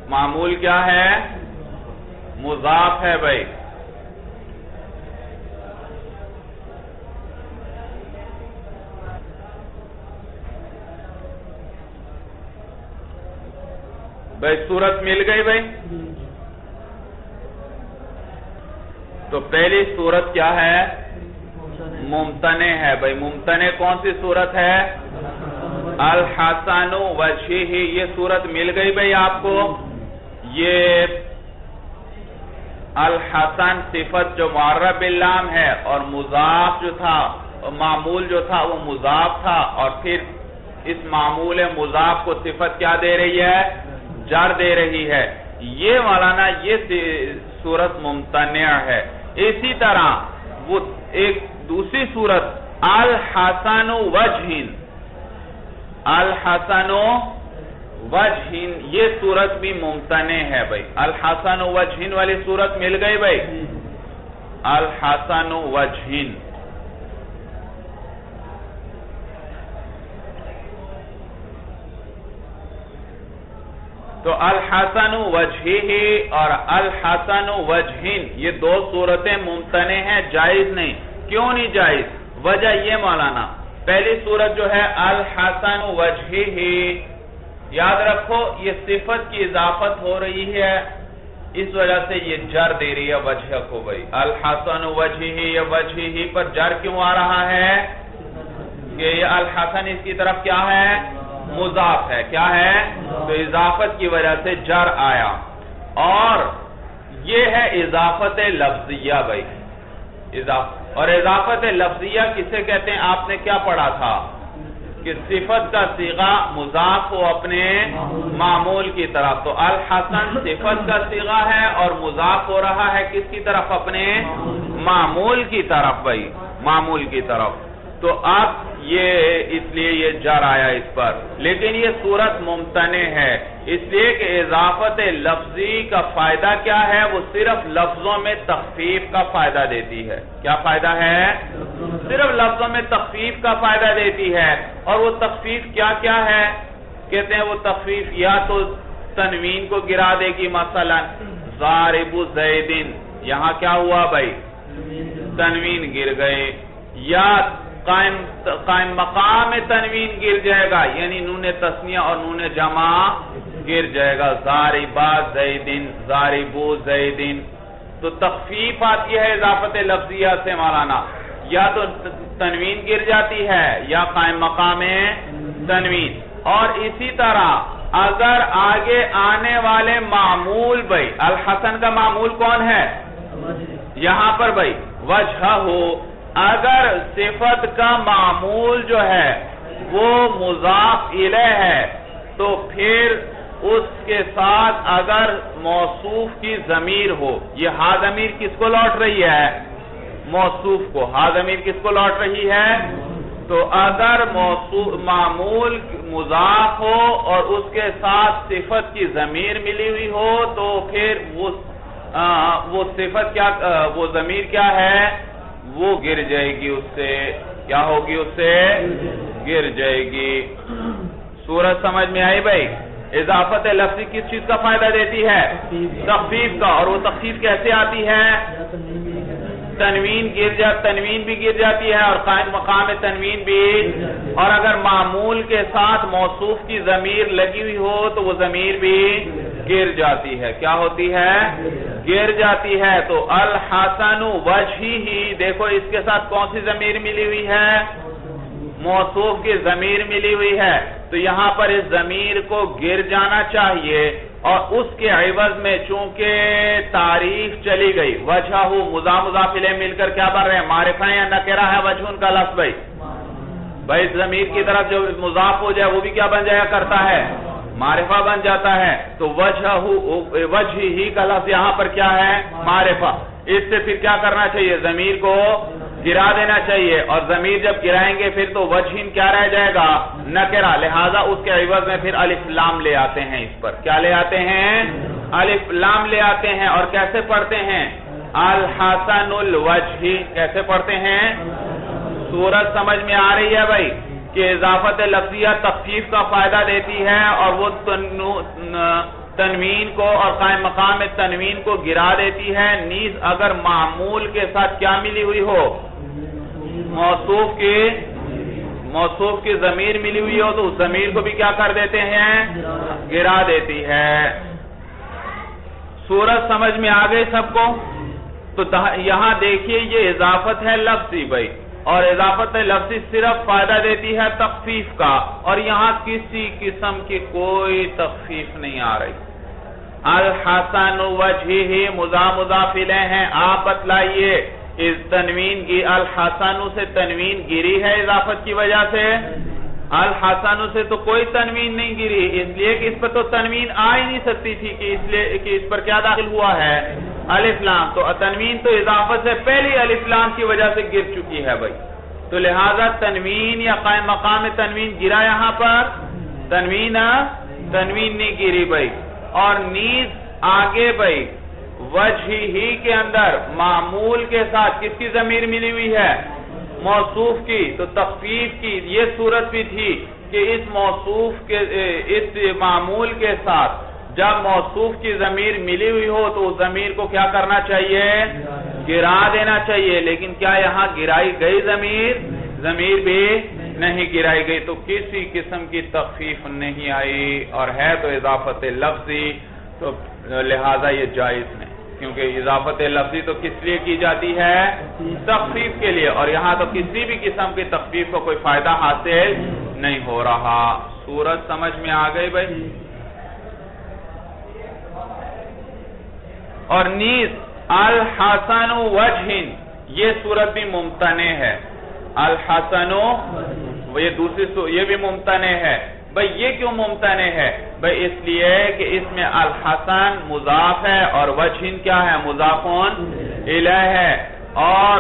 معمول کیا ہے؟ مضاف ہے بھائی. بھائی صورت مل گئی بھائی. تو پہلی صورت کیا ہے؟ ممتنع ہے بھائی. ممتنع کون سی صورت ہے؟ الحسن وجہہ. یہ صورت مل گئی بھائی آپ کو. یہ الحسن صفت جو معرب باللام ہے اور مضاف جو تھا معمول جو تھا وہ مضاف تھا اور پھر اس معمول مضاف کو صفت کیا دے رہی ہے؟ جر دے رہی ہے. یہ مولانا یہ صورت ممتنع ہے. اسی طرح وہ ایک دوسری صورت الحسن وجہ. الحسن وجہ یہ صورت بھی ممتنع ہے بھائی. الحسن وجہ والی صورت مل گئی بھائی. الحسن وجہ تو الحسن وجہہ اور الحسن وجہ یہ 2 صورتیں ممتنع ہیں، جائز نہیں. کیوں نہیں جائز؟ وجہ یہ مولانا پہلی صورت جو ہے الحسن وجہہ یاد رکھو یہ صفت کی اضافت ہو رہی ہے اس وجہ سے یہ جر دے رہی ہے وجہ کو بھائی. الحسن وجہہ یہ وجہہ پر جر کیوں آ رہا ہے کہ یہ الحسن اس کی طرف کیا ہے؟ مضاف ہے. کیا ہے؟ تو اضافت کی وجہ سے جر آیا. اور یہ ہے اضافت لفظیہ بھائی. اور اضافت لفظیہ کسے کہتے ہیں؟ آپ نے کیا پڑھا تھا کہ صفت کا صیغہ مضاف ہو اپنے معمول کی طرف. تو الحسن صفت کا صیغہ ہے اور مضاف ہو رہا ہے کس کی طرف؟ اپنے معمول کی طرف بھائی. معمول کی طرف. تو اب یہ اس لیے یہ جر آیا اس پر. لیکن یہ صورت ممتنع ہے اس لیے کہ اضافت لفظی کا فائدہ کیا ہے؟ وہ صرف لفظوں میں تخفیف کا فائدہ دیتی ہے. کیا فائدہ ہے؟ صرف لفظوں میں تخفیف کا فائدہ دیتی ہے. اور وہ تخفیف کیا کیا ہے؟ کہتے ہیں وہ تخفیف یا تو تنوین کو گرا دے گی. مثلا ضارب زیدن یہاں کیا ہوا بھائی؟ تنوین گر گئے. یا قائم مقام تنوین گر جائے گا یعنی نون تثنیہ اور نون جمع گر جائے گا. ضاربا زیدن ضاربو زیدن. تو تخفیف آتی ہے اضافت لفظیہ سے مولانا. یا تو تنوین گر جاتی ہے یا قائم مقام تنوین. اور اسی طرح اگر آگے آنے والے معمول بھائی الحسن کا معمول کون ہے؟ یہاں پر بھائی وجہ ہو. اگر صفت کا معمول جو ہے وہ مضاف الیہ ہے تو پھر اس کے ساتھ اگر موصوف کی ضمیر ہو. یہ ہا ضمیر کس کو لوٹ رہی ہے؟ موصوف کو. ہا ضمیر کس کو لوٹ رہی ہے؟ تو اگر معمول مضاف ہو اور اس کے ساتھ صفت کی ضمیر ملی ہوئی ہو تو پھر وہ صفت کیا وہ ضمیر کیا ہے؟ وہ گر جائے گی. اس سے کیا ہوگی؟ اس سے گر جائے گی. صورت سمجھ میں آئی بھائی؟ اضافت لفظی کس چیز کا فائدہ دیتی ہے؟ تخفیف کا. اور وہ تخفیف کیسے آتی ہے؟ تنوین بھی گر جاتی ہے اور قائم مقام تنوین بھی. اور اگر معمول کے ساتھ موصوف کی ضمیر لگی ہوئی ہو تو وہ ضمیر بھی گر جاتی ہے. کیا ہوتی ہے؟ گر جاتی ہے. تو الحسن وجہہ دیکھو اس کے ساتھ کون سی ضمیر ملی ہوئی ہے؟ موصوف کی ضمیر ملی ہوئی ہے. تو یہاں پر اس ضمیر کو گر جانا چاہیے اور اس کے عوض میں چونکہ تعریف چلی گئی وجہ مضاف الیہ مل کر کیا بن رہے ہیں؟ معرفہ یا نکرہ ہے وجہ کا لفظ بھائی ضمیر کی طرف جو مضاف ہو جائے وہ بھی کیا بن جایا کرتا ہے؟ معرفہ بن جاتا ہے، تو وجہ ہی کا لفظ یہاں پر کیا ہے؟ معرفہ۔ اس سے پھر کیا کرنا چاہیے؟ ضمیر کو گرا دینا چاہیے، اور ضمیر جب گرائیں گے پھر تو وجہن کیا رہ جائے گا؟ نکرہ، لہذا اس کے عوض میں پھر الف لام لے آتے ہیں اس پر۔ کیا لے آتے ہیں؟ الف لام لے آتے ہیں، اور کیسے پڑھتے ہیں؟ الحسن الوجہ، کیسے پڑھتے ہیں؟ صورت سمجھ میں آ رہی ہے بھائی کہ اضافت لفظیہ تخفیف کا فائدہ دیتی ہے، اور وہ تنوین کو اور قائم مقام تنوین کو گرا دیتی ہے، نیز اگر معمول کے ساتھ کیا ملی ہوئی ہو؟ موصوف کی ضمیر ملی ہوئی ہو، تو اس ضمیر کو بھی کیا کر دیتے ہیں؟ گرا دیتی ہے۔ صورت سمجھ میں آ گئی سب کو؟ تو یہاں دیکھیے یہ اضافت ہے لفظی بھائی، اور اضافت لفظی صرف فائدہ دیتی ہے تخفیف کا، اور یہاں کسی قسم کی کوئی تخفیف نہیں آ رہی۔ الحسن وجہہ مضاف الیہ ہیں، آپ بتلائیے اس تنوین کی الحسن سے تنوین گری ہے اضافت کی وجہ سے؟ الحسن سے تو کوئی تنوین نہیں گری، اس لیے کہ اس پر تو تنوین آ ہی نہیں سکتی تھی، کہ اس لیے کہ اس پر کیا داخل ہوا ہے؟ الف لام۔ تو تنوین تو اضافت سے پہلی الف لام کی وجہ سے گر چکی ہے بھائی، تو لہذا تنوین یا قائم مقام تنوین گرا یہاں پر؟ تنوین نہیں گری بھائی۔ اور نیز آگے بھائی وجہ ہی کے اندر معمول کے ساتھ کس کی ضمیر ملی ہوئی ہے؟ موصوف کی، تو تخفیف کی یہ صورت بھی تھی کہ اس موصوف کے اس معمول کے ساتھ جب موصوف کی ضمیر ملی ہوئی ہو تو اس ضمیر کو کیا کرنا چاہیے؟ گرا دینا چاہیے، لیکن کیا یہاں گرائی گئی ضمیر بھی نہیں گرائی گئی، تو کسی قسم کی تخفیف نہیں آئی، اور ہے تو اضافت لفظی، تو لہذا یہ جائز نہیں، کیونکہ اضافت لفظی تو کس لیے کی جاتی ہے؟ تخفیف کے لیے، اور یہاں تو کسی بھی قسم کی تخفیف کو کوئی فائدہ حاصل نہیں ہو رہا۔ صورت سمجھ میں آ گئی بھائی؟ اور نیز الحسن وجہن، یہ صورت بھی ممتنع ہے۔ الحسن یہ دوسری یہ بھی ممتنع ہے بھئی، یہ کیوں ممتنع ہے بھئی؟ اس لیے کہ اس میں الحسن مضاف ہے اور وجہن کیا ہے؟ مضاف الیہ ہے، اور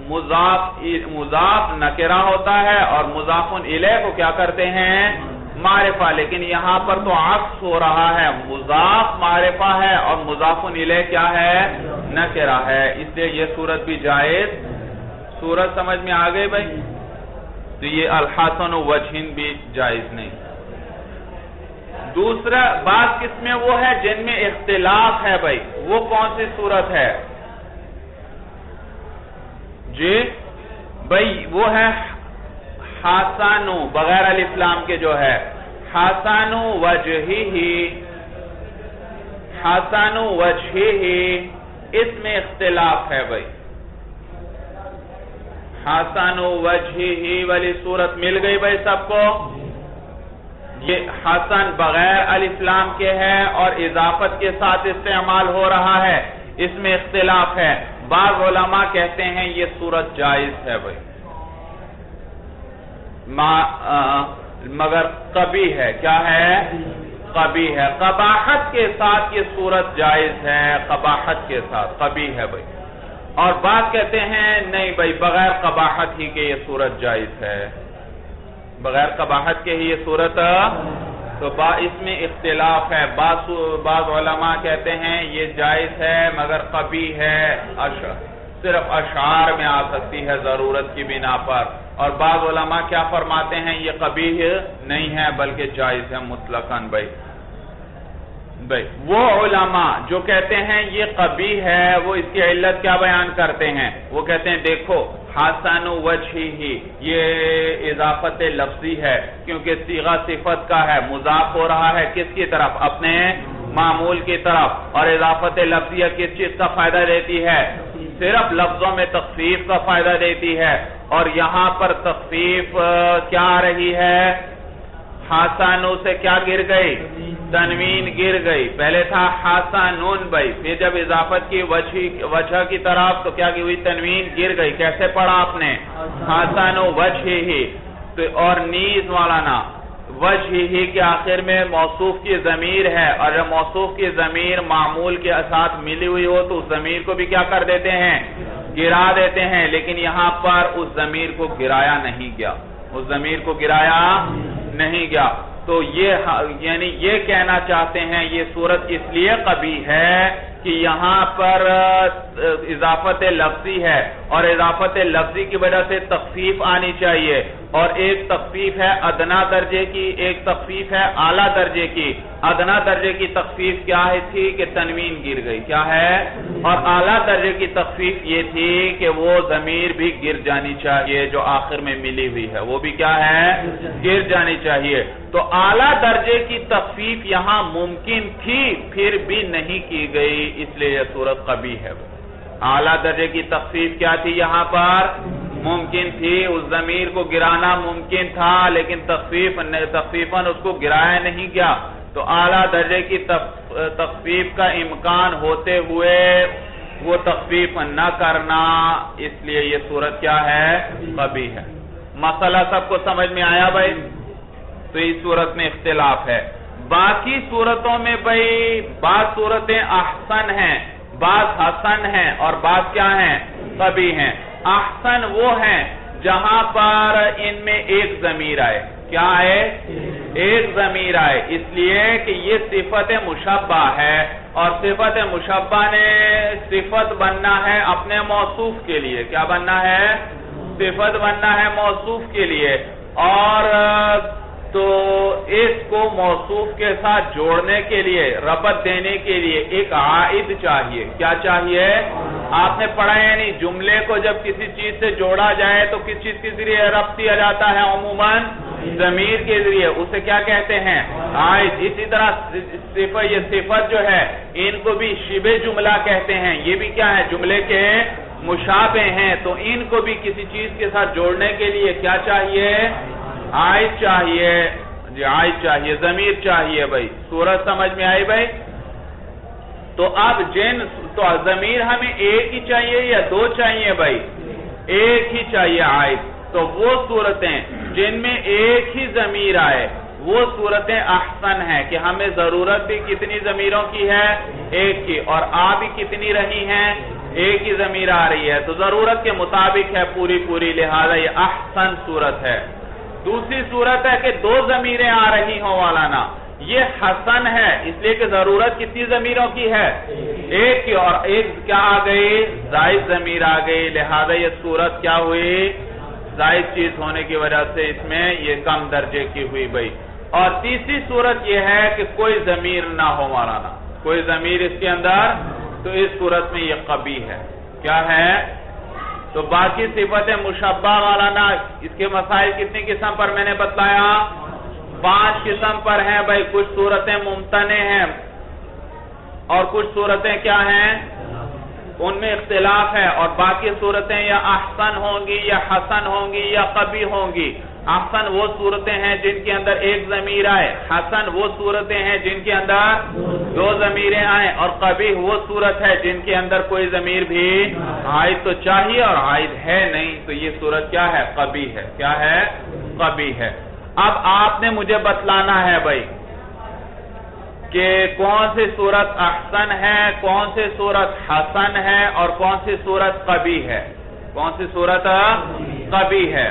مضاف نکرہ ہوتا ہے، اور مضاف الیہ کو کیا کرتے ہیں؟ معرفہ، لیکن یہاں پر تو عکس ہو رہا ہے، مضاف معرفہ ہے اور مضاف الیہ کیا ہے؟ نکرہ ہے، اس لیے یہ صورت بھی جائز۔ صورت سمجھ میں آ گئی بھائی؟ تو یہ الحسن وجہن بھی جائز نہیں۔ دوسرا بعض قسمیں وہ ہے جن میں اختلاف ہے بھائی، وہ کون سی صورت ہے جی بھائی؟ وہ ہے حسن بغیر الف لام کے جو ہے حسن وجہہ، حسن وجہہ، اس میں اختلاف ہے بھائی۔ حسن وجہہ والی صورت مل گئی بھائی سب کو؟ یہ حسن بغیر الف لام کے ہے اور اضافت کے ساتھ استعمال ہو رہا ہے، اس میں اختلاف ہے۔ بعض علماء کہتے ہیں یہ صورت جائز ہے بھائی، مگر قبیح ہے۔ کیا ہے؟ قبیح ہے، قباحت کے ساتھ یہ صورت جائز ہے، قباحت کے ساتھ قبیح ہے بھائی۔ اور بعض کہتے ہیں نہیں بھائی بغیر قباحت ہی کے یہ صورت جائز ہے، بغیر قباحت کے ہی یہ صورت، تو اس میں اختلاف ہے۔ بعض علماء کہتے ہیں یہ جائز ہے مگر قبیح ہے، صرف اشعار میں آ سکتی ہے ضرورت کی بنا پر، اور بعض علماء کیا فرماتے ہیں یہ قبیح نہیں ہے بلکہ جائز ہے مطلقاً بھائی۔ وہ علماء جو کہتے ہیں یہ قبیح ہے وہ اس کی علت کیا بیان کرتے ہیں؟ وہ کہتے ہیں دیکھو حسن وجہہ یہ اضافت لفظی ہے کیونکہ صیغہ صفت کا ہے، مضاف ہو رہا ہے کس کی طرف؟ اپنے معمول کی طرف، اور اضافت لفظیہ کس چیز کا فائدہ دیتی ہے؟ صرف لفظوں میں تخفیف کا فائدہ دیتی ہے، اور یہاں پر تخفیف کیا آ رہی ہے؟ حسنوں سے کیا گر گئی؟ تنوین گر گئی، پہلے تھا حسنون بھائی، پھر جب اضافت کی وجہ کی طرف تو کیا کی ہوئی؟ تنوین گر گئی۔ کیسے پڑھا آپ نے؟ حسن وجہ ہی، اور نیز مولانا وجہ ہی کے آخر میں موصوف کی ضمیر ہے، اور جب موصوف کی ضمیر معمول کے ساتھ ملی ہوئی ہو تو اس ضمیر کو بھی کیا کر دیتے ہیں؟ گرا دیتے ہیں، لیکن یہاں پر اس ضمیر کو گرایا نہیں گیا، اس ضمیر کو گرایا نہیں گیا۔ تو یعنی یہ کہنا چاہتے ہیں یہ صورت اس لیے قبیح ہے کہ یہاں پر اضافت لفظی ہے، اور اضافت لفظی کی وجہ سے تخفیف آنی چاہیے، اور ایک تخفیف ہے ادنا درجے کی، ایک تخفیف ہے اعلیٰ درجے کی۔ ادنا درجے کی تخفیف کیا تھی کہ تنوین گر گئی، کیا ہے؟ اور اعلیٰ درجے کی تخفیف یہ تھی کہ وہ ضمیر بھی گر جانی چاہیے جو آخر میں ملی ہوئی ہے، وہ بھی کیا ہے؟ گر جانی چاہیے۔ تو اعلیٰ درجے کی تخفیف یہاں ممکن تھی پھر بھی نہیں کی گئی، اس لیے یہ صورت قبیح ہے۔ اعلیٰ درجے کی تخفیف کیا تھی یہاں پر؟ ممکن تھی، اس ضمیر کو گرانا ممکن تھا، لیکن تخفیفاً اس کو گرایا نہیں گیا۔ تو اعلیٰ درجے کی تخفیف کا امکان ہوتے ہوئے وہ تخفیف نہ کرنا، اس لیے یہ صورت کیا ہے؟ قبیح ہے۔ مسئلہ سب کو سمجھ میں آیا بھائی؟ تو اس صورت میں اختلاف ہے۔ باقی صورتوں میں بھائی بعض صورتیں احسن ہیں، بعض حسن ہیں، اور بعض کیا ہیں؟ قبیح ہیں۔ احسن وہ ہیں جہاں پر ان میں ایک ضمیر آئے، کیا ہے؟ ایک ضمیر آئے، اس لیے کہ یہ صفت مشبہ ہے، اور صفت مشبہ نے صفت بننا ہے اپنے موصوف کے لیے، کیا بننا ہے؟ صفت بننا ہے موصوف کے لیے، اور تو اس کو موصوف کے ساتھ جوڑنے کے لیے، ربط دینے کے لیے ایک عائد چاہیے۔ کیا چاہیے؟ آپ نے پڑھا ہے نہیں، جملے کو جب کسی چیز سے جوڑا جائے تو کس چیز کے ذریعے ربط کیا جاتا ہے؟ عموماً ضمیر کے ذریعے، اسے کیا کہتے ہیں؟ عائد۔ اسی طرح یہ صفت جو ہے ان کو بھی شبہ جملہ کہتے ہیں، یہ بھی کیا ہے؟ جملے کے مشابہ ہیں، تو ان کو بھی کسی چیز کے ساتھ جوڑنے کے لیے کیا چاہیے؟ عائد چاہیے، جی عائد چاہیے، ضمیر چاہیے بھائی۔ صورت سمجھ میں آئی بھائی؟ تو اب تو ضمیر ہمیں ایک ہی چاہیے یا دو چاہیے بھائی؟ ایک ہی چاہیے عائد۔ تو وہ صورتیں جن میں ایک ہی ضمیر آئے وہ صورتیں احسن ہیں، کہ ہمیں ضرورت بھی کتنی ضمیروں کی ہے؟ ایک کی، اور بھی کتنی رہی ہیں؟ ایک ہی ضمیر آ رہی ہے، تو ضرورت کے مطابق ہے پوری، لہذا یہ احسن صورت ہے۔ دوسری صورت ہے کہ دو ضمیریں آ رہی ہوں والانا، یہ حسن ہے، اس لیے کہ ضرورت کتنی ضمیروں کی ہے؟ ایک کی، اور ایک کیا آ گئی؟ زائد ضمیر آ گئی، لہذا یہ صورت کیا ہوئی؟ زائد چیز ہونے کی وجہ سے اس میں یہ کم درجے کی ہوئی بھائی۔ اور تیسری صورت یہ ہے کہ کوئی ضمیر نہ ہو مولانا، کوئی ضمیر اس کے اندر، تو اس صورت میں یہ قبیح ہے۔ کیا ہے؟ تو باقی صفت مشبہ والا نا، اس کے مسائل کتنی قسم پر میں نے بتلایا؟ 5 قسم پر ہیں بھائی۔ کچھ صورتیں ممتنع ہیں، اور کچھ صورتیں کیا ہیں؟ ان میں اختلاف ہے، اور باقی صورتیں یا احسن ہوں گی یا حسن ہوں گی یا قبیح ہوں گی۔ احسن وہ صورتیں ہیں جن کے اندر ایک ضمیر آئے، حسن وہ صورتیں ہیں جن کے اندر 2 ضمیریں آئیں، اور قبیح وہ صورت ہے جن کے اندر کوئی ضمیر بھی عائد تو چاہیے اور عائد ہے نہیں، تو یہ صورت کیا ہے؟ قبیح ہے۔ کیا ہے؟ قبیح ہے۔ اب آپ نے مجھے بتلانا ہے بھائی کہ کون سی صورت احسن ہے، کون سی صورت حسن ہے، اور کون سی صورت قبیح ہے۔ کون سی صورت قبیح ہے؟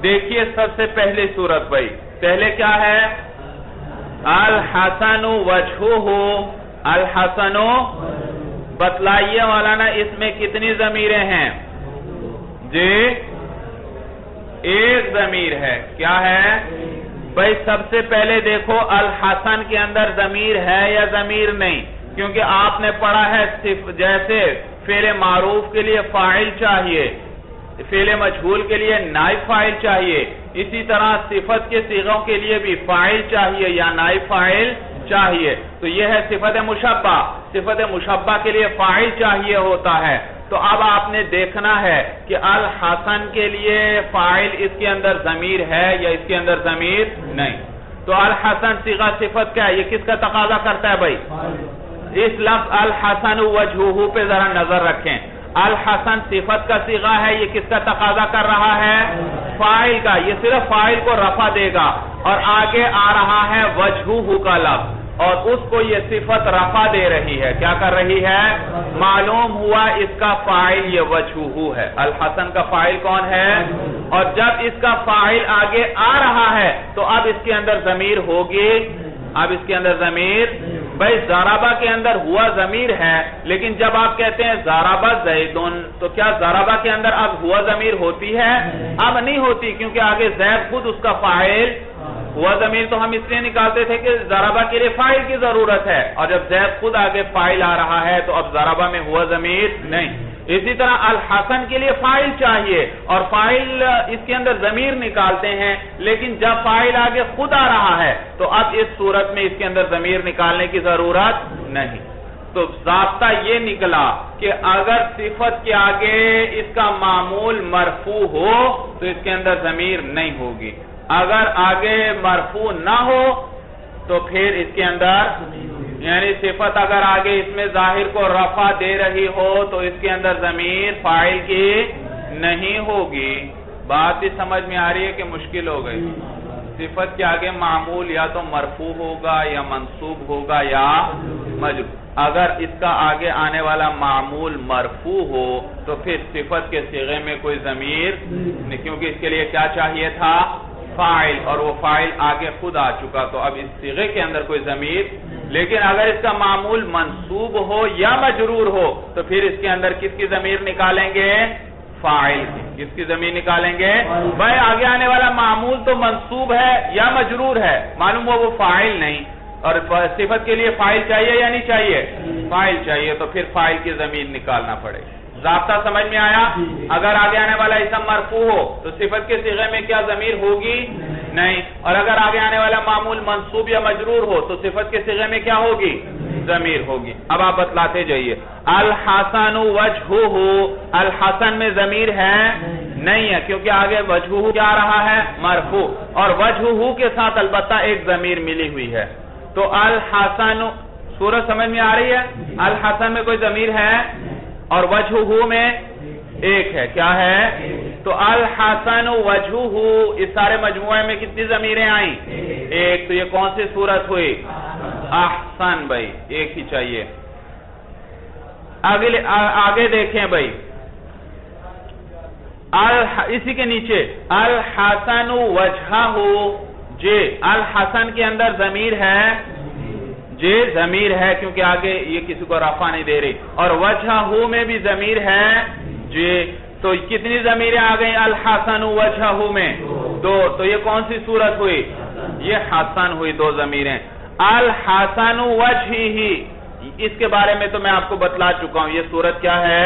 دیکھیے سب سے پہلی صورت بھائی، پہلے کیا ہے؟ الحسن وجہہ، الحسن بتلائیے مولانا اس میں کتنی ضمیریں ہیں؟ جی ایک ضمیر ہے۔ کیا ہے بھائی؟ سب سے پہلے دیکھو الحسن کے اندر ضمیر ہے یا ضمیر نہیں؟ کیونکہ آپ نے پڑھا ہے جیسے فعل معروف کے لیے فاعل چاہیے، فعل مجہول کے لیے نائب فاعل چاہیے، اسی طرح صفت کے صیغوں کے لیے بھی فاعل چاہیے یا نائب فاعل چاہیے۔ تو یہ ہے صفت مشبہ، صفت مشبہ کے لیے فاعل چاہیے ہوتا ہے۔ تو اب آپ نے دیکھنا ہے کہ الحسن کے لیے فاعل اس کے اندر ضمیر ہے یا اس کے اندر ضمیر نہیں۔ تو الحسن صیغہ صفت کیا ہے؟ یہ کس کا تقاضا کرتا ہے بھائی؟ اس لفظ الحسن وجہہ پہ ذرا نظر رکھیں۔ الحسن صفت کا صیغہ ہے، یہ کس کا تقاضا کر رہا ہے؟ فاعل کا۔ یہ صرف فاعل کو رفع دے گا، اور آگے آ رہا ہے وجہہ کا لفظ اور اس کو یہ صفت رفع دے رہی ہے، کیا کر رہی ہے؟ معلوم ہوا اس کا فاعل یہ وجہہ ہے، الحسن کا فاعل کون ہے؟ اور جب اس کا فاعل آگے آ رہا ہے تو اب اس کے اندر ضمیر ہوگی، اب اس کے اندر ضمیر، بھائی ضربہ کے اندر ہوا ضمیر ہے، لیکن جب آپ کہتے ہیں ضربہ زیدن تو کیا ضربہ کے اندر اب ہوا ضمیر ہوتی ہے؟ اب نہیں ہوتی، کیونکہ آگے زید خود اس کا فاعل، ہوا ضمیر تو ہم اس لیے نکالتے تھے کہ ضربہ کے لیے فاعل کی ضرورت ہے، اور جب زید خود آگے فاعل آ رہا ہے تو اب ضربہ میں ہوا ضمیر نہیں۔ اسی طرح الحسن کے لیے فاعل چاہیے اور فاعل اس کے اندر ضمیر نکالتے ہیں، لیکن جب فاعل آگے خود آ رہا ہے تو اب اس صورت میں اس کے اندر ضمیر نکالنے کی ضرورت نہیں۔ تو ضابطہ یہ نکلا کہ اگر صفت کے آگے اس کا معمول مرفوع ہو تو اس کے اندر ضمیر نہیں ہوگی، اگر آگے مرفوع نہ ہو تو پھر اس کے اندر، یعنی صفت اگر آگے اس میں ظاہر کو رفع دے رہی ہو تو اس کے اندر ضمیر فاعل کی نہیں ہوگی۔ بات ہی سمجھ میں آ رہی ہے کہ مشکل ہو گئی؟ صفت کے آگے معمول یا تو مرفوع ہوگا یا منصوب ہوگا یا مجرور، اگر اس کا آگے آنے والا معمول مرفوع ہو تو پھر صفت کے صیغے میں کوئی ضمیر نہیں، کیونکہ اس کے لیے کیا چاہیے تھا؟ فاعل، اور وہ فاعل آگے خود آ چکا، تو اب اس صیغے کے اندر کوئی ضمیر، لیکن اگر اس کا معمول منصوب ہو یا مجرور ہو تو پھر اس کے اندر کس کی ضمیر نکالیں گے؟ فاعل کی۔ کس کی ضمیر نکالیں گے؟ بھائی آگے آنے والا معمول تو منصوب ہے یا مجرور ہے، معلوم ہوا وہ فاعل نہیں، اور صفت کے لیے فاعل چاہیے یا نہیں چاہیے؟ فاعل چاہیے، تو پھر فاعل کی ضمیر نکالنا پڑے گا۔ ضابطہ سمجھ میں آیا؟ اگر آگے آنے والا اسم مرفوع ہو تو صفت کے صیغے میں کیا ضمیر ہوگی؟ نہیں، اور اگر آگے آنے والا معمول منصوب یا مجرور ہو تو صفت کے صیغے میں کیا ہوگی؟ ضمیر ہوگی۔ اب آپ بتلاتے جائیے۔ الحسن وجہہ، الحسن میں ضمیر ہے؟ نہیں ہے، کیونکہ آگے وجہہ کیا آ رہا ہے؟ مرفوع، اور وجہہ کے ساتھ البتہ ایک ضمیر ملی ہوئی ہے، تو الحسن، صورت سمجھ میں آ رہی ہے؟ الحسن میں کوئی ضمیر ہے اور وجہہ میں ایک ہے، کیا ہے؟ تو الحسن وجہہ، اس سارے مجموعے میں کتنی ضمیریں آئیں؟ ایک، تو یہ کون سی صورت ہوئی؟ احسن، بھائی ایک ہی چاہیے۔ آگے دیکھیں بھائی، اسی کے نیچے الحسن وجہہ، جے الحسن کے اندر ضمیر ہے؟ جے ضمیر ہے، کیونکہ آگے یہ کسی کو رفع نہیں دے رہی، اور وجہہ میں بھی ضمیر ہے جے، تو کتنی ضمیریں آ گئیں الحسن وجہہ میں؟ دو، تو یہ کون سی صورت ہوئی؟ یہ حسن ہوئی، دو ضمیریں۔ الحسن وجہہ، اس کے بارے میں تو میں آپ کو بتلا چکا ہوں، یہ صورت کیا ہے؟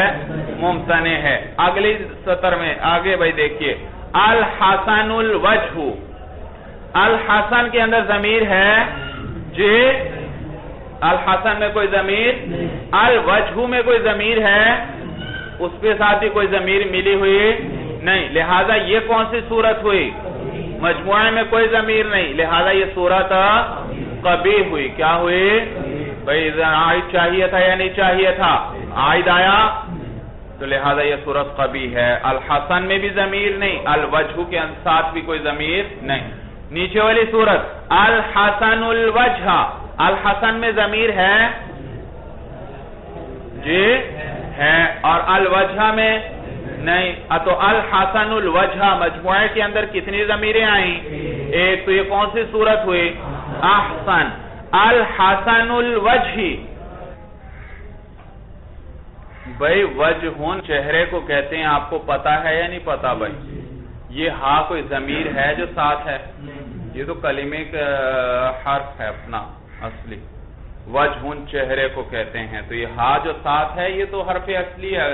ممتنع ہے۔ اگلی سطر میں آگے بھائی دیکھیے، الحسن الوجہ، الحسن کے اندر ضمیر ہے جے، الحسن میں کوئی ضمیر، الوجہ میں کوئی ضمیر ہے، اس کے ساتھ ہی کوئی ضمیر ملی ہوئی نہیں، لہذا یہ کون سی صورت ہوئی؟ مجموعے میں کوئی ضمیر نہیں، لہذا یہ صورت قبیح ہوئی۔ کیا ہوئی؟ بھائی عائد چاہیے تھا یا نہیں چاہیے تھا؟ عائد آیا، تو لہذا یہ صورت قبیح ہے۔ الحسن میں بھی ضمیر نہیں، الوجہ کے ساتھ بھی کوئی ضمیر نہیں۔ نیچے والی صورت الحسن الوجہ، الحسن میں ضمیر ہے جی ہے، اور الوجہ میں نہیں، تو الحسن الوجہ مجموعے کے اندر کتنی ضمیریں آئیں؟ ایک، تو یہ کون سی صورت ہوئی؟ احسن۔ الحسن الوجہ، بھائی وجہن چہرے کو کہتے ہیں، آپ کو پتا ہے یا نہیں پتا بھائی؟ یہ ہاں کوئی ضمیر ہے جو ساتھ ہے؟ یہ تو کلمے کا حرف ہے اپنا اصلی، وجہن چہرے کو کہتے ہیں، تو یہ ہاں جو ساتھ ہے یہ تو حرف اصلی ہے،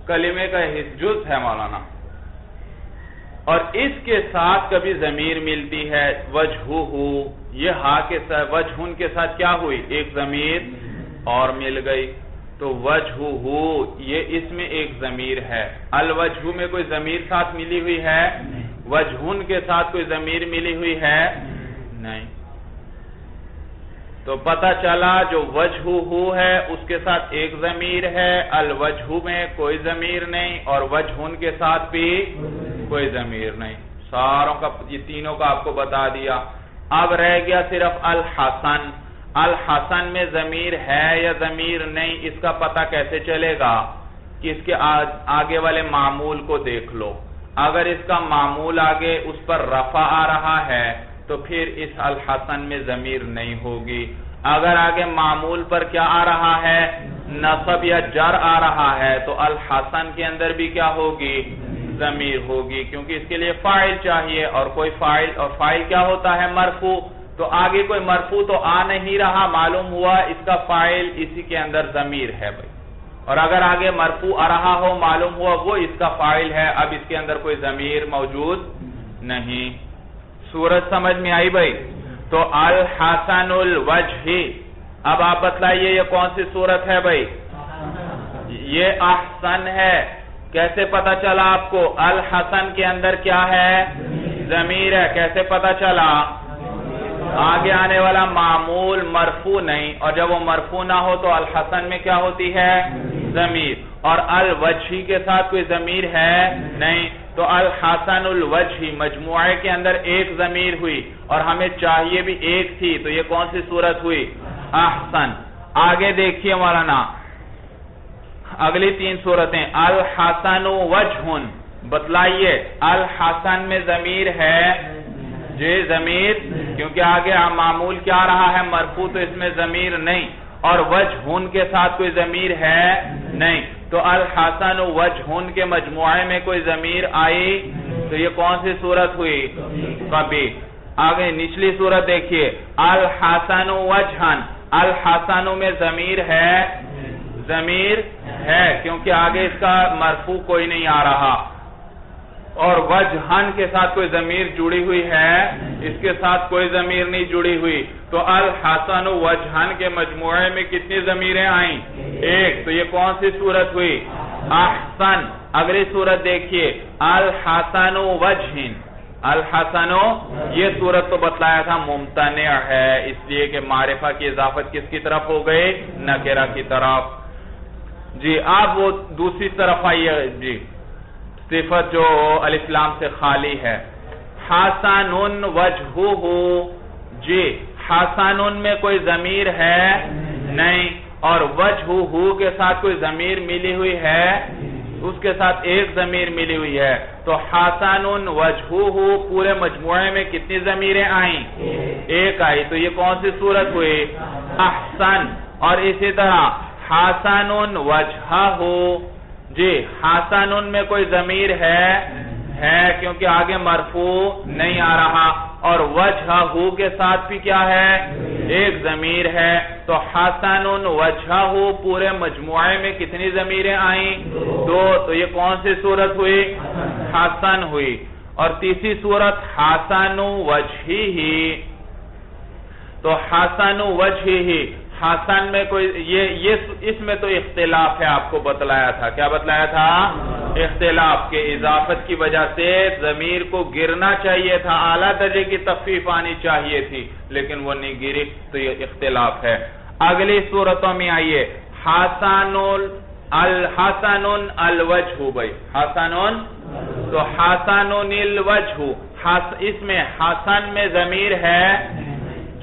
کلمے کا جز ہے مولانا، اور اس کے ساتھ کبھی ضمیر ملتی ہے وجہہ، یہ ہاں کے ساتھ وجہن کے ساتھ کیا ہوئی؟ ایک ضمیر اور مل گئی، تو وجہہ یہ اس میں ایک ضمیر ہے، الوجہ میں کوئی ضمیر ساتھ ملی ہوئی ہے؟ وجہن کے ساتھ کوئی ضمیر ملی ہوئی ہے؟ نہیں، تو پتہ چلا جو وجہہ ہے اس کے ساتھ ایک ضمیر ہے، الوجہ میں کوئی ضمیر نہیں، اور وجہن کے ساتھ بھی کوئی ضمیر نہیں۔ ساروں کا یہ تینوں کا آپ کو بتا دیا. اب رہ گیا صرف الحسن. الحسن میں ضمیر ہے یا ضمیر نہیں، اس کا پتہ کیسے چلے گا؟ کہ اس کے آگے والے معمول کو دیکھ لو. اگر اس کا معمول آگے اس پر رفع آ رہا ہے تو پھر اس الحسن میں ضمیر نہیں ہوگی. اگر آگے معمول پر کیا آ رہا ہے؟ نصب یا جر آ رہا ہے تو الحسن کے اندر بھی کیا ہوگی؟ ضمیر ہوگی، کیونکہ اس کے لیے فاعل چاہیے اور کوئی فاعل، اور فاعل کیا ہوتا ہے؟ مرفوع. تو آگے کوئی مرفوع تو آ نہیں رہا، معلوم ہوا اس کا فاعل اسی کے اندر ضمیر ہے بھائی. اور اگر آگے مرفوع آ رہا ہو، معلوم ہوا وہ اس کا فاعل ہے، اب اس کے اندر کوئی ضمیر موجود نہیں. صورت سمجھ میں آئی بھائی؟ تو الحسن الوجہ. اب آپ بتلائیے یہ کون سی صورت ہے بھائی؟ یہ احسن ہے. کیسے پتا چلا آپ کو؟ الحسن کے اندر کیا ہے؟ ضمیر ہے. کیسے پتا چلا؟ آگے آنے والا معمول مرفوع نہیں، اور جب وہ مرفوع نہ ہو تو الحسن میں کیا ہوتی ہے؟ ضمیر. اور الوجہی کے ساتھ کوئی ضمیر ہے نہیں، تو الحسن الوجہی مجموعے کے اندر ایک ضمیر ہوئی اور ہمیں چاہیے بھی ایک تھی، تو یہ کون سی صورت ہوئی؟ احسن. آگے دیکھیے مولانا اگلی تین صورتیں. الحسن وجہ. بتلائیے الحسن میں ضمیر ہے؟ جی ضمیر، کیونکہ آگے معمول کیا آ رہا ہے؟ مرفوع، تو اس میں ضمیر نہیں. اور وجہن کے ساتھ کوئی ضمیر ہے نہیں، تو الحسن وجہن کے مجموعے میں کوئی ضمیر آئی تو یہ کون سی صورت ہوئی؟ قبیح. آگے نچلی صورت دیکھیے. الحسن وجہن. الحسن میں ضمیر ہے؟ ضمیر ہے، کیونکہ آگے اس کا مرفوع کوئی نہیں آ رہا. اور وجہن کے ساتھ کوئی ضمیر جڑی ہوئی ہے؟ اس کے ساتھ کوئی ضمیر نہیں جڑی ہوئی. تو الحسن وجہن کے مجموعے میں کتنی ضمیریں آئیں؟ ایک. تو یہ کون سی صورت ہوئی؟ احسن. اگلی صورت دیکھیے. الحسن وجہن. الحسن، یہ صورت تو بتلایا تھا ممتنع ہے، اس لیے کہ معرفہ کی اضافت کس کی طرف ہو گئی؟ نکرہ کی طرف. جی اب وہ دوسری طرف آئیے. جی صفت جو الف لام سے خالی ہے. حسن وجہہ. جی حسن میں کوئی ضمیر ہے نہیں، اور وجہہ کے ساتھ کوئی ضمیر ملی ہوئی ہے؟ اس کے ساتھ ایک ضمیر ملی ہوئی ہے. تو حسن وجہہ پورے مجموعے میں کتنی ضمیریں آئیں؟ ایک آئی. تو یہ کون سی صورت ہوئی؟ احسن. اور اسی طرح حسن وجہہ. جی حسن میں کوئی ضمیر ہے کیونکہ آگے مرفوع نہیں آ رہا، اور وجہہ کے ساتھ بھی کیا ہے؟ ایک ضمیر ہے. تو حسن وجہہ پورے مجموعے میں کتنی ضمیریں آئیں؟ دو. تو یہ کون سی صورت ہوئی؟ حسن ہوئی. اور تیسری صورت حسن وجہہ. تو حسن وجہہ. حسن میں کوئی اس میں تو اختلاف ہے، آپ کو بتلایا تھا. کیا بتلایا تھا؟ اختلاف کے اضافت کی وجہ سے ضمیر کو گرنا چاہیے تھا، اعلیٰ درجے کی تخفیف آنی چاہیے تھی، لیکن وہ نہیں گری، تو یہ اختلاف ہے. اگلی صورتوں میں آئیے. حسن الوجہ. بھائی حسن، تو حسن الوجہ. اس میں حسن میں ضمیر ہے؟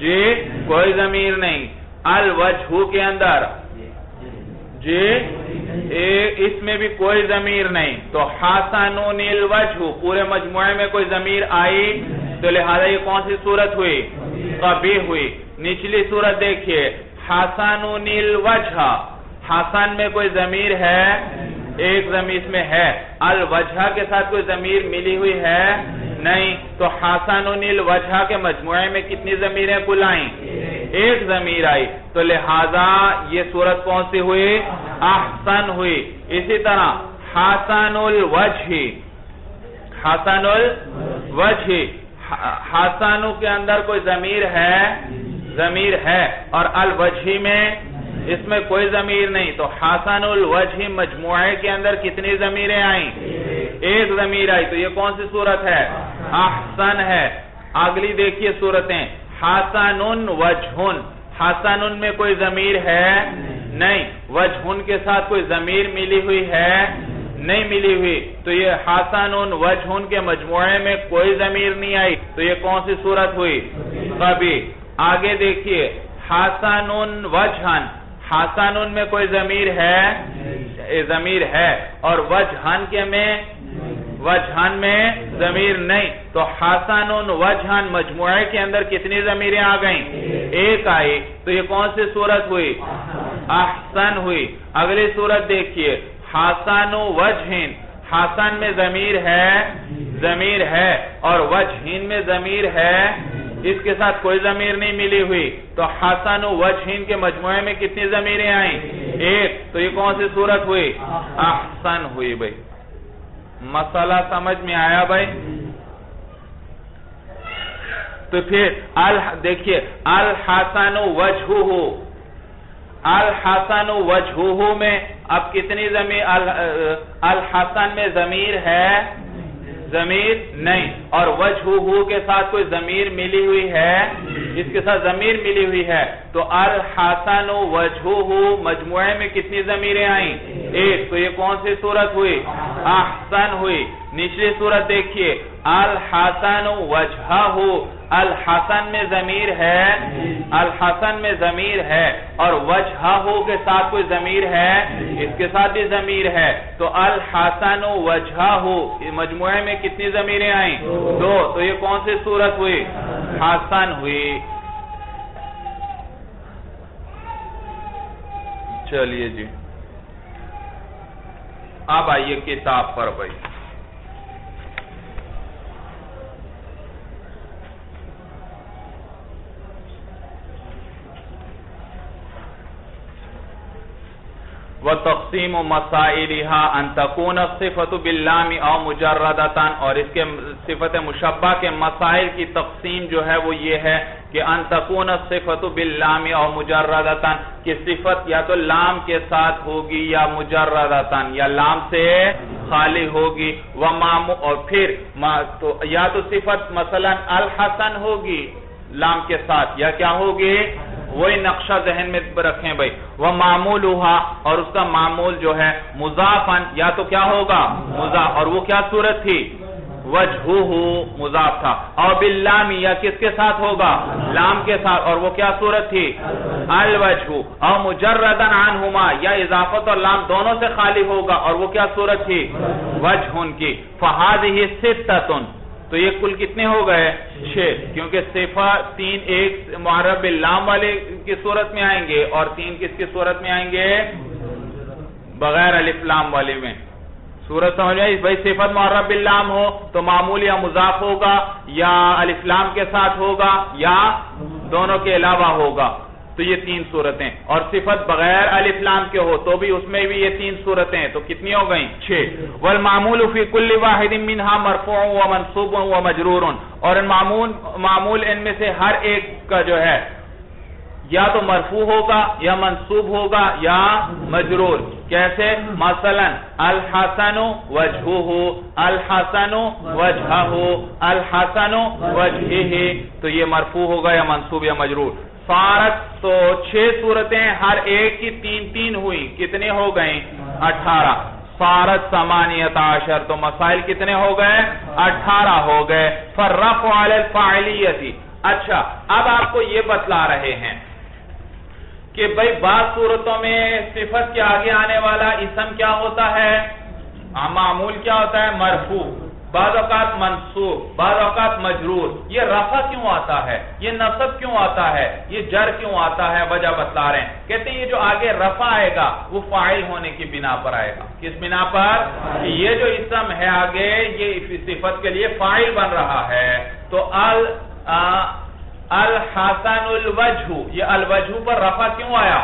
جی کوئی ضمیر نہیں. الوجہ کے اندر جی اس میں بھی کوئی ضمیر نہیں. تو حسن الوجہ پورے مجموعے میں کوئی ضمیر آئی، تو لہذا یہ کون سی صورت ہوئی؟ قبیح ہوئی. نچلی صورت دیکھیے. حسن الوجہ. حسن میں کوئی ضمیر ہے؟ ایک ضمیر اس میں ہے. الوجہ کے ساتھ کوئی ضمیر ملی ہوئی ہے؟ نہیں. تو حسن الوجہ کے مجموعے میں کتنی ضمیریں کل آئیں؟ ایک ضمیر آئی. تو لہذا یہ صورت کون سی ہوئی؟ احسن ہوئی. اسی طرح حسن الوجہ. حسن الوجہ. حسن کے اندر کوئی ضمیر ہے؟ ضمیر ہے. اور الوجہ میں اس میں کوئی ضمیر نہیں. تو حسن الوجہ مجموعے کے اندر کتنی ضمیریں آئیں؟ ایک ضمیر آئی. تو یہ کون سی صورت ہے؟ احسن ہے. اگلی دیکھیے صورتیں. حسن وجہن. حسن میں کوئی ضمیر ہے نہیں، وجہن کے ساتھ کوئی ضمیر ملی ہوئی ہے نہیں ملی ہوئی، تو یہ حسن وجہ کے مجموعے میں کوئی ضمیر نہیں آئی، تو یہ کون سی صورت ہوئی؟ قبیح۔ آگے دیکھیے حسن وجہن، حسن میں کوئی ضمیر ہے؟ ضمیر ہے، اور وجہن کے میں وجہن میں ضمیر نہیں، تو حسن وجہن مجموعے کے اندر کتنی ضمیریں آ گئیں؟ ایک آئی، تو یہ کون سی صورت ہوئی؟ احسن ہوئی۔ اگلی صورت دیکھیے حسن وجہن، حسن میں ضمیر ہے؟ ضمیر ہے، اور وجہن میں ضمیر ہے، اس کے ساتھ کوئی ضمیر نہیں ملی ہوئی، تو حسن وجہن کے مجموعے میں کتنی ضمیریں آئیں؟ ایک، تو یہ کون سی صورت ہوئی؟ احسن ہوئی۔ بھائی مسئلہ سمجھ میں آیا بھائی؟ تو پھر دیکھیے الحسن وجہہ، الحسن وجہہ میں اب کتنی ضمیر؟ الحسن میں ضمیر ہے؟ ضمیر نہیں، اور وجہہ کے ساتھ کوئی ضمیر ملی ہوئی ہے؟ اس کے ساتھ ضمیر ملی ہوئی ہے، تو الحسن وجہہ مجموعے میں کتنی ضمیریں آئیں؟ ایک، تو یہ کون سی صورت ہوئی؟ احسن ہوئی۔ نچلی صورت دیکھیے الحسن وجہہ، الحسن میں ضمیر ہے؟ الحسن میں ضمیر ہے، اور وجہہ کے ساتھ کوئی ضمیر ہے؟ اس کے ساتھ بھی ضمیر ہے، تو الحسن وجہہ مجموعے میں کتنی ضمیریں آئیں؟ دو، تو یہ کون سی صورت ہوئی؟ حسن ہوئی۔ چلیے جی اب آئیے کتاب پر بھائی۔ وَتَقْسِيمُ مَسَائِلِهَا أَن تَكُونَ الصِّفَةُ بِاللَّامِ أَوْ مُجَرَّدَةً، اور اس کے صفت مشبہ کے مسائل کی تقسیم جو ہے وہ یہ ہے کہ أَن تَكُونَ الصِّفَةُ بِاللَّامِ أَوْ مُجَرَّدَةً، کہ صفت یا تو لام کے ساتھ ہوگی یا مجردتاً، یا لام سے خالی ہوگی، اور پھر یا تو صفت مثلا الحسن ہوگی لام کے ساتھ، یا کیا ہوگی؟ وہی نقشہ ذہن میں رکھیں بھائی، وَمَعْمُولُهَا، اور اس کا معمول جو ہے مضافاً، یا تو کیا ہوگا؟ مضاف، اور وہ کیا صورت تھی؟ وجہہ مضاف تھا، اور باللام، یا کس کے ساتھ ہوگا؟ لام کے ساتھ، اور وہ کیا صورت تھی؟ الوجہ، اور مجرداً عنہما، یا اضافت اور لام دونوں سے خالی ہوگا، اور وہ کیا صورت تھی؟ وجہ کی۔ فَهَذِهِ سِتَّةٌ، تو یہ کل کتنے ہو گئے؟ 6، کیونکہ صفت 3 ایک معرب باللام والے کی صورت میں آئیں گے، اور 3 کس کی صورت میں آئیں گے؟ بغیر الف لام والے میں۔ صورت سمجھ میں بھائی، صفت معرب باللام ہو تو معمول یا مضاف ہوگا، یا الف لام کے ساتھ ہوگا، یا دونوں کے علاوہ ہوگا، تو یہ 3 صورتیں، اور صفت بغیر الف لام کے ہو تو بھی اس میں بھی یہ 3 صورتیں، تو کتنی ہو گئیں؟ 6۔ والمعمول فی کل واحد منها مرفوع ومنصوب ومجرور، اور معمول ان میں سے ہر ایک کا جو ہے یا تو مرفوع ہوگا یا منصوب ہوگا یا مجرور۔ کیسے؟ مثلا الحسن وجہہ، الحسن وجہہ، الحسن وجہہ، تو یہ مرفوع ہوگا یا منصوب یا مجرور۔ فارت، تو 6 صورتیں ہر ایک کی 3 ہوئی، کتنے ہو گئیں؟ 18۔ فارت 18، تو مسائل کتنے ہو گئے؟ 18 ہو گئے۔ فالرفع علی الفاعلیۃ، اچھا اب آپ کو یہ بتلا رہے ہیں کہ بھئی بعض صورتوں میں صفت کے آگے آنے والا اسم کیا ہوتا ہے؟ معمول کیا ہوتا ہے؟ مرفوع، بعض اوقات منصوب، بعض اوقات مجرور۔ یہ رفع کیوں آتا ہے؟ یہ نصب کیوں آتا ہے؟ یہ جر کیوں آتا ہے؟ وجہ بتلا رہے ہیں، کہتے ہیں یہ جو آگے رفع آئے گا وہ فاعل ہونے کی بنا پر آئے گا۔ کس بنا پر؟ یہ جو اسم ہے آگے یہ صفت کے لیے فاعل بن رہا ہے، تو الحسن الوجہ، یہ الوجہ پر رفع کیوں آیا؟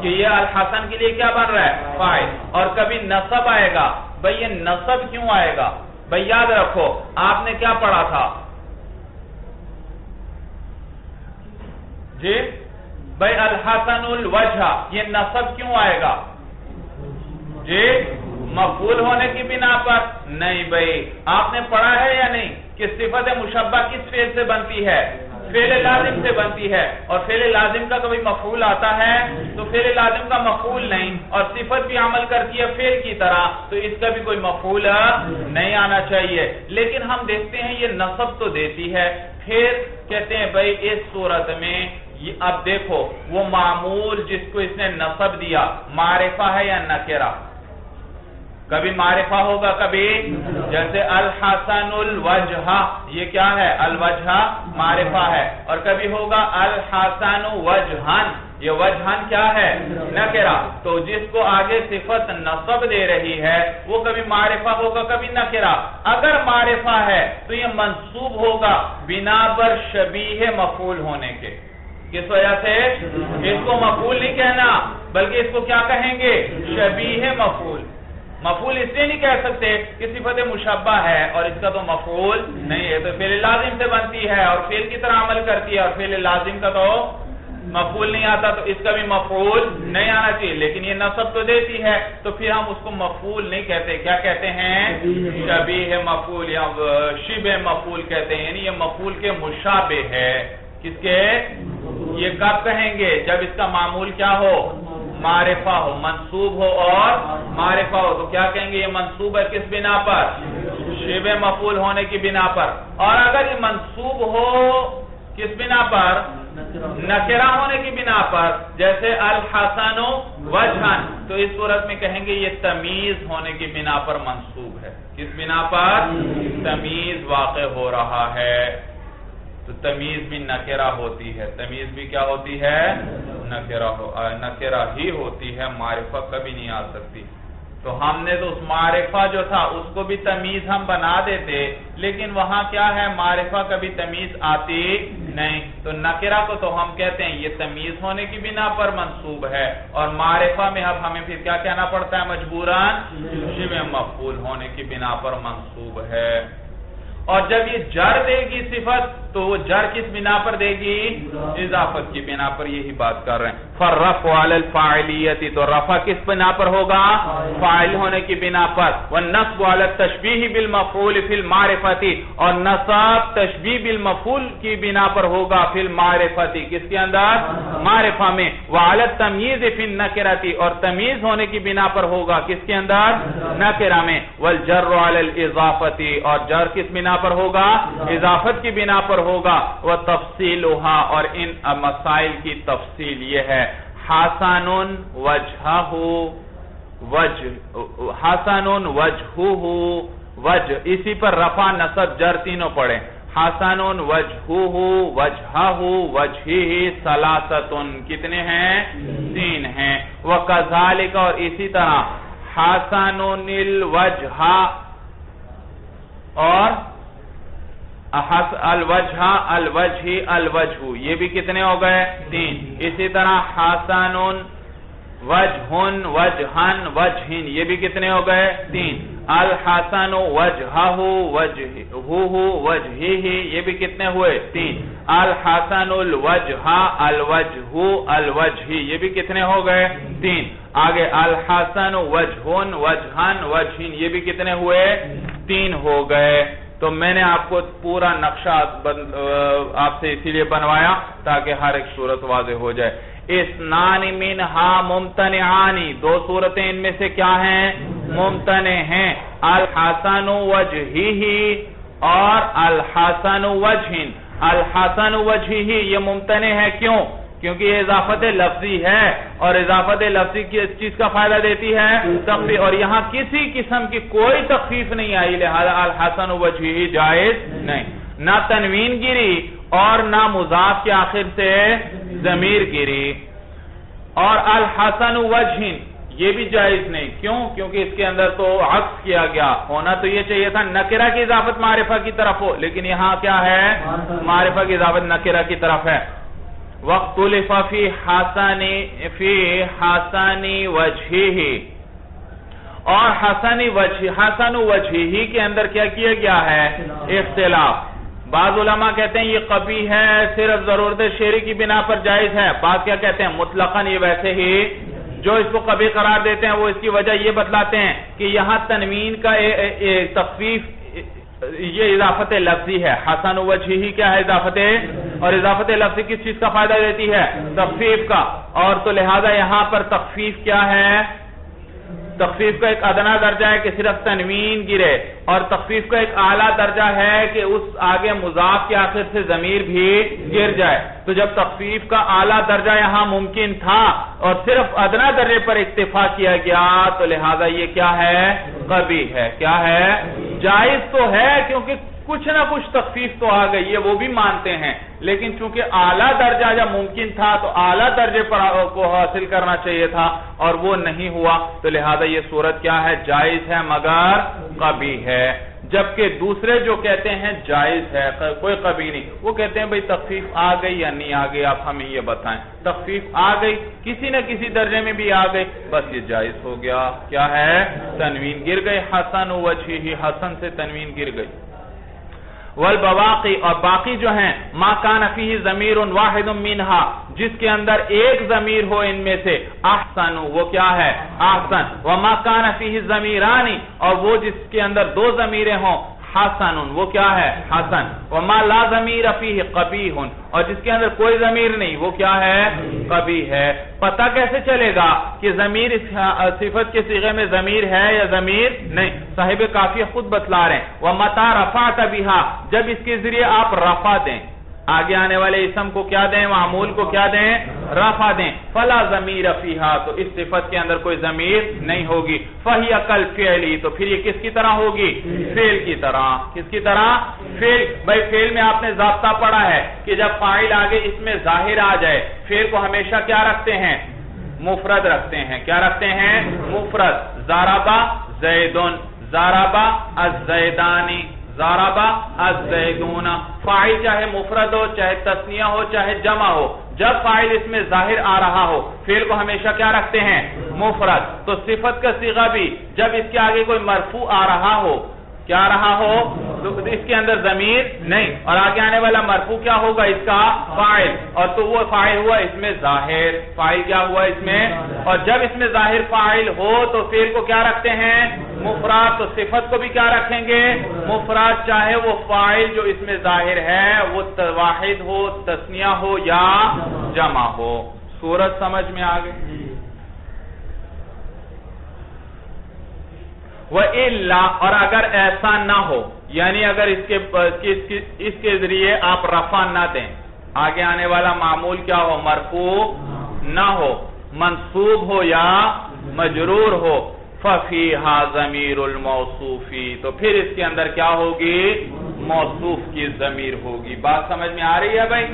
کہ یہ الحسن کے لیے کیا بن رہا ہے؟ فاعل۔ اور کبھی نصب آئے گا، بھئی یہ نصب کیوں آئے گا؟ بھئی یاد رکھو آپ نے کیا پڑھا تھا جی؟ بھئی الحسن الوجہ، یہ نصب کیوں آئے گا جی؟ مفعول ہونے کی بنا پر؟ نہیں بھئی، آپ نے پڑھا ہے یا نہیں کہ صفت مشبہ کس فعل سے بنتی ہے؟ فعل لازم سے بنتی ہے، اور فعل لازم کا کبھی مفعول آتا ہے تو فعل لازم کا مفعول نہیں، اور صفت بھی عمل کرتی ہے فعل کی طرح، تو اس کا بھی کوئی مفعول نہیں آنا چاہیے۔ لیکن ہم دیکھتے ہیں یہ نصب تو دیتی ہے، پھر کہتے ہیں بھائی اس صورت میں اب دیکھو وہ معمول جس کو اس نے نصب دیا معرفہ ہے یا نکرہ؟ کبھی معرفہ ہوگا، کبھی جیسے الحسن الوجہ، یہ کیا ہے؟ الوجہ معرفہ ہے، اور کبھی ہوگا الحسن وجہن، یہ وجہن کیا ہے؟ نکرہ۔ تو جس کو آگے صفت نصب دے رہی ہے وہ کبھی معرفہ ہوگا کبھی نکرہ۔ اگر معرفہ ہے تو یہ منصوب ہوگا بنا پر شبیہ مفعول ہونے کے۔ کس وجہ سے؟ اس کو مفعول نہیں کہنا بلکہ اس کو کیا کہیں گے؟ شبیہ مفعول۔ مفعول اس لیے نہیں کہہ سکتے کہ صفت مشبہ ہے اور اس کا تو مفعول نہیں ہے، تو فعل لازم سے بنتی ہے اور فعل کی طرح عمل کرتی ہے، اور فعل لازم کا تو مفعول نہیں آتا، تو اس کا بھی مفعول نہیں آنا چاہیے، لیکن یہ نصب تو دیتی ہے تو پھر ہم اس کو مفعول نہیں کہتے، کیا کہتے ہیں؟ شبیہ مفعول یا شبہ مفعول کہتے ہیں، یعنی یہ مفعول کے مشابہ ہے۔ کس کے؟ یہ کب کہیں گے؟ جب اس کا معمول کیا ہو؟ معرفہ ہو، منصوب ہو اور معرفہ ہو، تو کیا کہیں گے؟ یہ منصوب ہے کس بنا پر؟ شبہ مفعول ہونے کی بنا پر۔ اور اگر یہ منصوب ہو کس بنا پر؟ نکرہ ہونے کی بنا پر، جیسے الحسن وجہن، تو اس صورت میں کہیں گے یہ تمیز ہونے کی بنا پر منصوب ہے۔ کس بنا پر؟ تمیز واقع ہو رہا ہے، تو تمیز بھی نکرہ ہوتی ہے، تمیز بھی کیا ہوتی ہے؟ نکرہ ہی ہوتی ہے، معرفہ کبھی نہیں آ سکتی۔ تو ہم نے تو اس معرفہ جو تھا اس کو بھی تمیز ہم بنا دیتے، لیکن وہاں کیا ہے؟ معرفہ کبھی تمیز آتی نہیں، تو نکرہ کو تو ہم کہتے ہیں یہ تمیز ہونے کی بنا پر منصوب ہے، اور معرفہ میں اب ہمیں پھر کیا کہنا پڑتا ہے؟ مجبوراً شبہ مفعول ہونے کی بنا پر منصوب ہے۔ اور جب یہ جر دے گی صفت تو وہ جر کس بنا پر دے گی؟ اضافت کی بنا پر، یہی بات کر رہے ہیں۔ فالرفع علی الفاعلیت، تو رفع کس بنا پر ہوگا؟ فاعل ہونے کی بنا پر۔ والنصب علی التشبیہ بالمفعول فی المعرفۃ، اور نصب تشبیہ بالمفعول کی بنا پر ہوگا فی المعرفۃ، کس کے اندر؟ معرفہ میں۔ وعلی التمییز فی النکرۃ، اور تمیز ہونے کی بنا پر ہوگا کس کے اندر؟ نکرہ میں۔ والجر علی الاضافۃ، اور جر کس بنا پر ہوگا؟ اضافت کی بنا پر ہوگا۔ وتفصیلها، اور ان مسائل کی تفصیل یہ ہے، حسن وجہہ، حسن وجہہ، وجہ، اسی پر رفع نصب جر تینوں پڑھیں۔ حسن وجہہ، وجہہ، وجہہ، ثلاثۃ، کتنے ہیں؟ 3 ہیں۔ وکذالک، اور اسی طرح حسن الوجہ اور الوجہ، الوجہ، الوجہ، یہ بھی کتنے ہو گئے؟ 3۔ اسی طرح حسن وجہن، وجہن، وجہن، یہ بھی کتنے ہو گئے؟ 3۔ الحسن وجہہ، وجہہ، وجہہ، یہ بھی کتنے ہوئے؟ 3۔ الحسن الوجہ، الوجہ، الوجہ، یہ بھی کتنے ہو گئے؟ 3۔ آگے الحسن وجہن، وجہن، وجہن، یہ بھی کتنے ہوئے؟ 3 ہو گئے۔ تو میں نے آپ کو پورا نقشہ آپ سے اسی لیے بنوایا تاکہ ہر ایک صورت واضح ہو جائے۔ اثنان منہا ممتنعان، 2 صورتیں ان میں سے کیا ہیں؟ ممتنع ہیں۔ الحسن وجہہ اور الحسن وجہن۔ الحسن وجہہ یہ ممتنع ہے، کیوں؟ کیونکہ یہ اضافت لفظی ہے، اور اضافت لفظی کس چیز کا فائدہ دیتی ہے؟ تخفیف، اور یہاں کسی قسم کی کوئی تخفیف نہیں آئی، لہذا الحسن وجہہ جائز نہیں، نہ تنوین گری اور نہ مضاف کے آخر سے ضمیر گری۔ اور الحسن وجہن یہ بھی جائز نہیں، کیوں؟ کیونکہ اس کے اندر تو عکس کیا گیا، ہونا تو یہ چاہیے تھا نکرہ کی اضافت معرفہ کی طرف ہو، لیکن یہاں کیا ہے؟ معرفہ کی اضافت نکرہ کی طرف ہے۔ واختلف فی حسن وجہہ، اور حسن وجہہ کے اندر کیا کیا گیا ہے؟ اختلاف۔ بعض علماء کہتے ہیں یہ قبیح ہے، صرف ضرورت شعری کی بنا پر جائز ہے، بعض کیا کہتے ہیں مطلقاً یہ ویسے ہی، جو اس کو قبیح قرار دیتے ہیں وہ اس کی وجہ یہ بتلاتے ہیں کہ یہاں تنوین کا تخفیف یہ اضافت لفظی ہے. حسن وجہہ کیا ہے؟ اضافت، اور اضافت لفظی کس چیز کا فائدہ دیتی ہے؟ تخفیف کا. اور تو لہذا یہاں پر تخفیف کیا ہے؟ تخفیف کا ایک ادنا درجہ ہے کہ صرف تنوین گرے، اور تخفیف کا ایک اعلیٰ درجہ ہے کہ اس آگے مضاف کے آخر سے ضمیر بھی گر جائے. تو جب تخفیف کا اعلیٰ درجہ یہاں ممکن تھا اور صرف ادنا درجے پر اکتفا کیا گیا، تو لہذا یہ کیا ہے؟ قبیح ہے. کیا ہے؟ جائز تو ہے کیونکہ کچھ نہ کچھ تخفیف تو آ گئی ہے، وہ بھی مانتے ہیں، لیکن چونکہ اعلیٰ درجہ جب ممکن تھا تو اعلیٰ درجے پر کو حاصل کرنا چاہیے تھا اور وہ نہیں ہوا، تو لہذا یہ صورت کیا ہے؟ جائز ہے مگر قبیح ہے. جبکہ دوسرے جو کہتے ہیں جائز ہے، کوئی قبیح نہیں، وہ کہتے ہیں بھئی تخفیف آ گئی یا نہیں آ گئی، آپ ہمیں یہ بتائیں. تخفیف آ گئی، کسی نہ کسی درجے میں بھی آ گئی، بس یہ جائز ہو گیا. کیا ہے؟ تنوین گر گئی. حسن وجہہ، حسن سے تنوین گر گئی. والبواقی، اور باقی جو ہیں، ما کان فیہ ضمیر واحد منہا، جس کے اندر ایک ضمیر ہو ان میں سے، احسن، وہ کیا ہے؟ احسن. وما کان فیہ ضمیران، اور وہ جس کے اندر دو ضمیریں ہوں، حسن، وہ کیا ہے؟ حسن. وما لا ضمیر فیہ قبیح، اور جس کے اندر کوئی ضمیر نہیں، وہ کیا ہے؟ قبیح ہے. پتہ کیسے چلے گا کہ ضمیر صفت کے صیغے میں ضمیر ہے یا ضمیر نہیں؟ صاحب کافیہ خود بتلا رہے ہیں. وَمَتَا رَفَعْتَ بِهَا، جب اس کے ذریعے آپ رفع دیں، آگے آنے والے اسم کو کیا دیں؟ معمول کو کیا دیں؟ رفع دیں. فلا ضمیر فیہا، تو اس صفت کے اندر کوئی ضمیر نہیں ہوگی. فہی کالفعلی، تو پھر یہ کس کی طرح ہوگی؟ فعل کی طرح. کس کی طرح؟ فعل. بھائی فعل میں آپ نے ضابطہ پڑھا ہے کہ جب فاعل آگے اس میں ظاہر آ جائے، فعل کو ہمیشہ کیا رکھتے ہیں؟ مفرد رکھتے ہیں. کیا رکھتے ہیں؟ مفرد. ضربا زیدن، ضربا الزیدانی، ضربا الزیدون. فاعل چاہے مفرد ہو، چاہے تثنیہ ہو، چاہے جمع ہو، جب فاعل اس میں ظاہر آ رہا ہو، فعل کو ہمیشہ کیا رکھتے ہیں؟ مفرد. تو صفت کا صیغہ بھی جب اس کے آگے کوئی مرفوع آ رہا ہو، کیا آ رہا ہو؟ تو اس کے اندر ضمیر نہیں، اور آگے آنے والا مرفوع کیا ہوگا؟ اس کا فاعل. اور تو وہ فاعل ہوا اس میں ظاہر. فاعل کیا ہوا اس میں؟ اور جب اس میں ظاہر فاعل ہو تو فعل کو کیا رکھتے ہیں؟ مفرد. تو صفت کو بھی کیا رکھیں گے؟ مفرد. چاہے وہ فاعل جو اس میں ظاہر ہے وہ واحد ہو، تثنیہ ہو یا جمع ہو. صورت سمجھ میں آ گئی؟ وَإِلَّا، اور اگر ایسا نہ ہو، یعنی اگر اس کے ذریعے آپ رفع نہ دیں، آگے آنے والا معمول کیا ہو؟ مرفوع نہ ہو، منصوب ہو یا مجرور ہو، فَفِيهَا ضَمِيرُ الْمَوْصُوفِ، تو پھر اس کے اندر کیا ہوگی؟ موصوف کی ضمیر ہوگی. بات سمجھ میں آ رہی ہے بھائی؟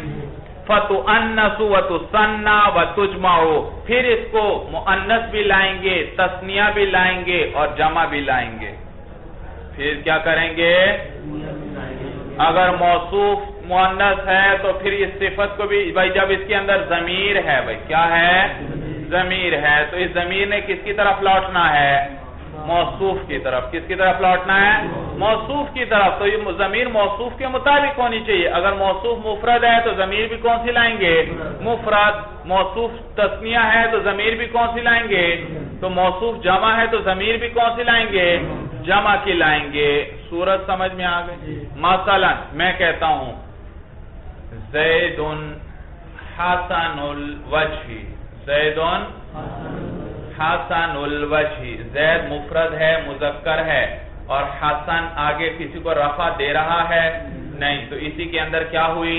فَتُؤَنَّسُ وَتُثَنَّى وَتُجْمَعُ، پھر اس کو مؤنث بھی لائیں گے، تثنیہ بھی لائیں گے اور جمع بھی لائیں گے. پھر کیا کریں گے؟ اگر موصوف مؤنث ہے تو پھر اس صفت کو بھی، بھائی جب اس کے اندر ضمیر ہے، بھائی کیا ہے؟ ضمیر ہے، تو اس ضمیر نے کس کی طرف لوٹنا ہے؟ موصوف کی طرف. کس کی طرف لوٹنا ہے؟ موصوف کی طرف. تو یہ ضمیر موصوف کے مطابق ہونی چاہیے. اگر موصوف مفرد ہے تو ضمیر بھی کون سی لائیں گے؟ مفرد. موصوف تثنیہ ہے تو ضمیر بھی کون سی لائیں گے؟ تو موصوف جمع ہے تو ضمیر بھی کون سی لائیں گے؟ جمع کی لائیں گے. صورت سمجھ میں آ گئی؟ مثلا میں کہتا ہوں زید حسن الوجہ، زید حسن الوجہ، زید مفرد ہے، مذکر ہے، اور حسن آگے کسی کو رفع دے رہا ہے نہیں، تو اسی کے اندر کیا ہوئی؟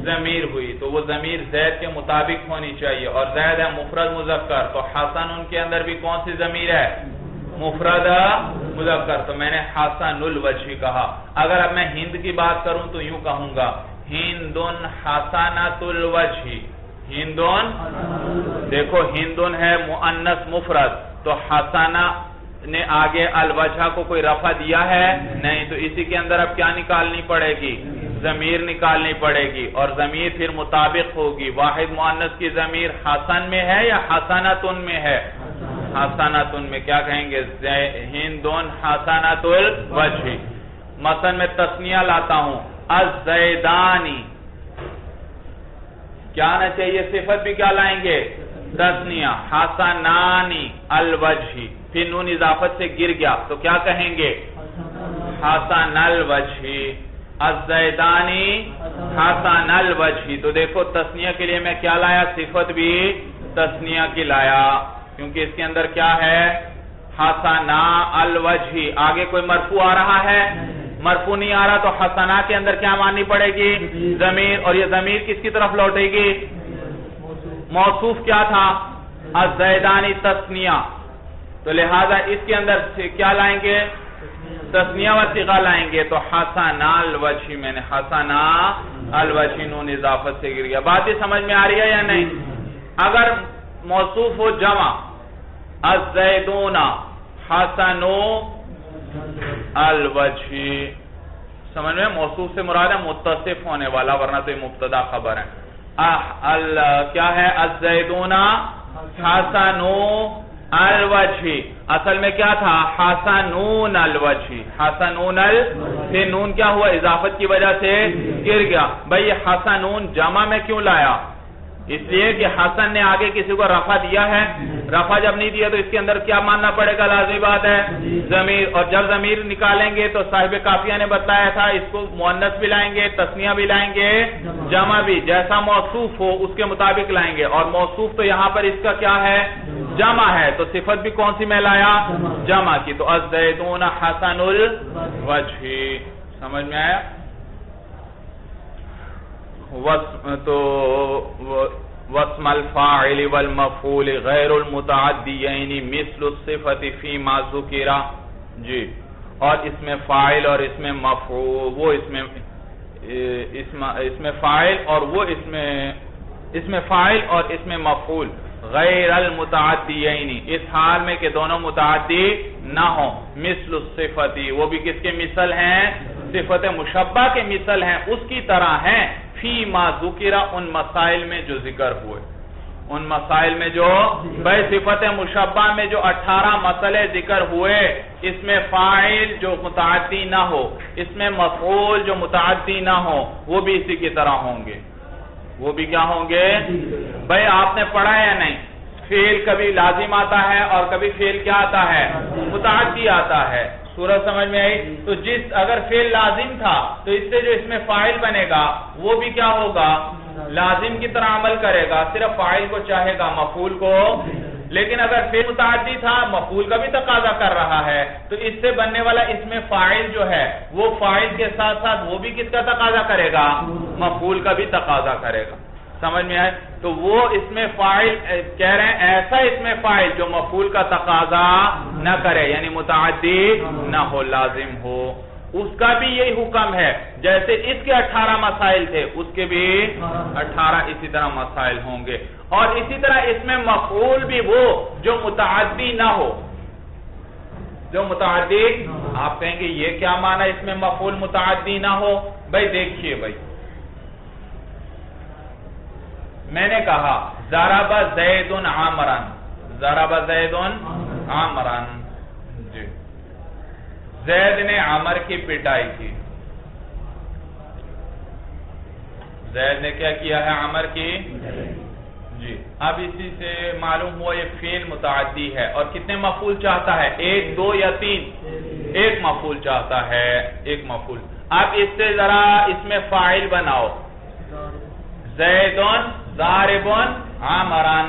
ضمیر ہوئی. تو وہ ضمیر زید کے مطابق ہونی چاہیے، اور زید ہے مفرد مذکر، تو حسن ان کے اندر بھی کون سی ضمیر ہے؟ مفرد مذکر. تو میں نے حسن الوجہ کہا. اگر اب میں ہند کی بات کروں تو یوں کہوں گا ہندن حسنۃ الوجہ. ہندن، دیکھو ہندن ہے مؤنث مفرد، تو حسنہ نے آگے الوجہ کو کوئی رفع دیا ہے نہیں، تو اسی کے اندر اب کیا نکالنی پڑے گی؟ ضمیر نکالنی پڑے گی، اور ضمیر پھر مطابق ہوگی. واحد مؤنث کی ضمیر حسن میں ہے یا حسنۃن میں ہے؟ حسنۃن میں. کیا کہیں گے؟ ہندن حسنۃ الوجہ. مثلا میں تثنیہ لاتا ہوں الزیدانی، کیا آنا چاہیے؟ صفت بھی کیا لائیں گے؟ تثنیہ. حسنانی الوجہ، پھر نون اضافت سے گر گیا تو کیا کہیں گے؟ حسن الوجہ، الزیدانی حسن الوجہ. تو دیکھو تثنیہ کے لیے میں کیا لایا؟ صفت بھی تثنیہ کی لایا، کیونکہ اس کے اندر کیا ہے؟ حسنا الوجہ. آگے کوئی مرفوع آ رہا ہے؟ مرفوع نہیں آ رہا، تو حسنا کے اندر کیا ماننی پڑے گی؟ ضمیر. اور یہ ضمیر کس کی طرف لوٹے گی؟ موصوف کیا تھا؟ الزیدانی تثنیہ. تو لہذا اس کے اندر کیا لائیں گے؟ تثنیہ و صیغہ لائیں گے. تو حسنا الوجہ، میں نے حسنا الوجہ نون اضافت سے گر گیا. بات یہ سمجھ میں آ رہی ہے یا نہیں؟ اگر موصوف ہو جمع، الزیدون حسنو الوجہ، سمجھ میں؟ موصوف سے مراد ہے متصف ہونے والا، ورنہ تو یہ مبتدا خبر ہے. کیا ہے؟ الزیدون حسنو الوجہ. اصل میں کیا تھا؟ حسنون الوجہ. حسنون سے نون کیا ہوا؟ اضافت کی وجہ سے گر گیا. بھئی یہ حسنون جمع میں کیوں لایا؟ اس لیے کہ حسن نے آگے کسی کو رفع دیا ہے. رفع جب نہیں دیا تو اس کے اندر کیا ماننا پڑے گا؟ لازمی بات ہے ضمیر. اور جب ضمیر نکالیں گے تو صاحب قافیہ نے بتایا تھا اس کو مؤنث بھی لائیں گے، تثنیہ بھی لائیں گے، جمع بھی. جیسا موصوف ہو اس کے مطابق لائیں گے. اور موصوف تو یہاں پر اس کا کیا ہے؟ جمع ہے. تو صفت بھی کون سی میں لایا؟ جمع کی. تو الزیدون حسن الوجہ. سمجھ میں آیا؟ تو واسم الفاعل والمفعول غیر المتعدیین مثل الصفت فیما ذکر. جی. اور اس میں فاعل اور اس میں مفعول، وہ اس میں فاعل اور وہ اس میں فاعل اور اس میں مفعول غیر المتعدیین، اس حال میں کہ دونوں متعدی نہ ہوں. مثل الصفت، وہ بھی کس کے مثل ہیں؟ صفت مشبہ کے مثل ہیں، اس کی طرح ہیں. فی ما ذکر، ان مسائل میں جو ذکر ہوئے، ان مسائل میں جو بھائی صفت مشبہ میں جو 18 مسئلے ذکر ہوئے، اس میں فاعل جو متعدی نہ ہو، اس میں مفعول جو متعدی نہ ہو، وہ بھی اسی کی طرح ہوں گے. وہ بھی کیا ہوں گے؟ بھائی آپ نے پڑھا ہے یا نہیں؟ فعل کبھی لازم آتا ہے اور کبھی فعل کیا آتا ہے؟ متعدی آتا ہے. سورج سمجھ میں آئی؟ تو اگر فعل لازم تھا تو اس سے جو اس میں فاعل بنے گا وہ بھی کیا ہوگا؟ لازم کی طرح عمل کرے گا، صرف فاعل کو چاہے گا، مفعول کو. لیکن اگر فعل متعدی تھا، مفعول کا بھی تقاضا کر رہا ہے، تو اس سے بننے والا اس میں فاعل جو ہے وہ فاعل کے ساتھ ساتھ وہ بھی کس کا تقاضا کرے گا؟ مفعول کا بھی تقاضا کرے گا. سمجھ میں آئے؟ تو وہ اس میں فاعل کہہ رہے ہیں ایسا اس میں فاعل جو مفعول کا تقاضا نہ کرے، یعنی متعدی نہ ہو، لازم ہو. اس کا بھی یہی حکم ہے. جیسے اس کے 18 مسائل تھے، اس کے بھی 18 اسی طرح مسائل ہوں گے. اور اسی طرح اس میں مفعول بھی وہ جو متعدی نہ ہو، جو متعدی. آپ کہیں گے یہ کیا معنی اس میں مفعول متعدی نہ ہو؟ بھائی دیکھیے، بھائی میں نے کہا ضرب زید عمرا، ضرب زید عمرا. جی. زید نے عمر کی پٹائی کی. زید نے کیا کیا ہے؟ عمر کی. جی. اب اسی سے معلوم ہوا یہ فعل متعدی ہے. اور کتنے مفعول چاہتا ہے؟ 1، 2 یا 3؟ ایک مفعول چاہتا ہے، ایک مفعول. اب اس سے ذرا اس میں فاعل بناؤ. زیدن ضاربن عمران.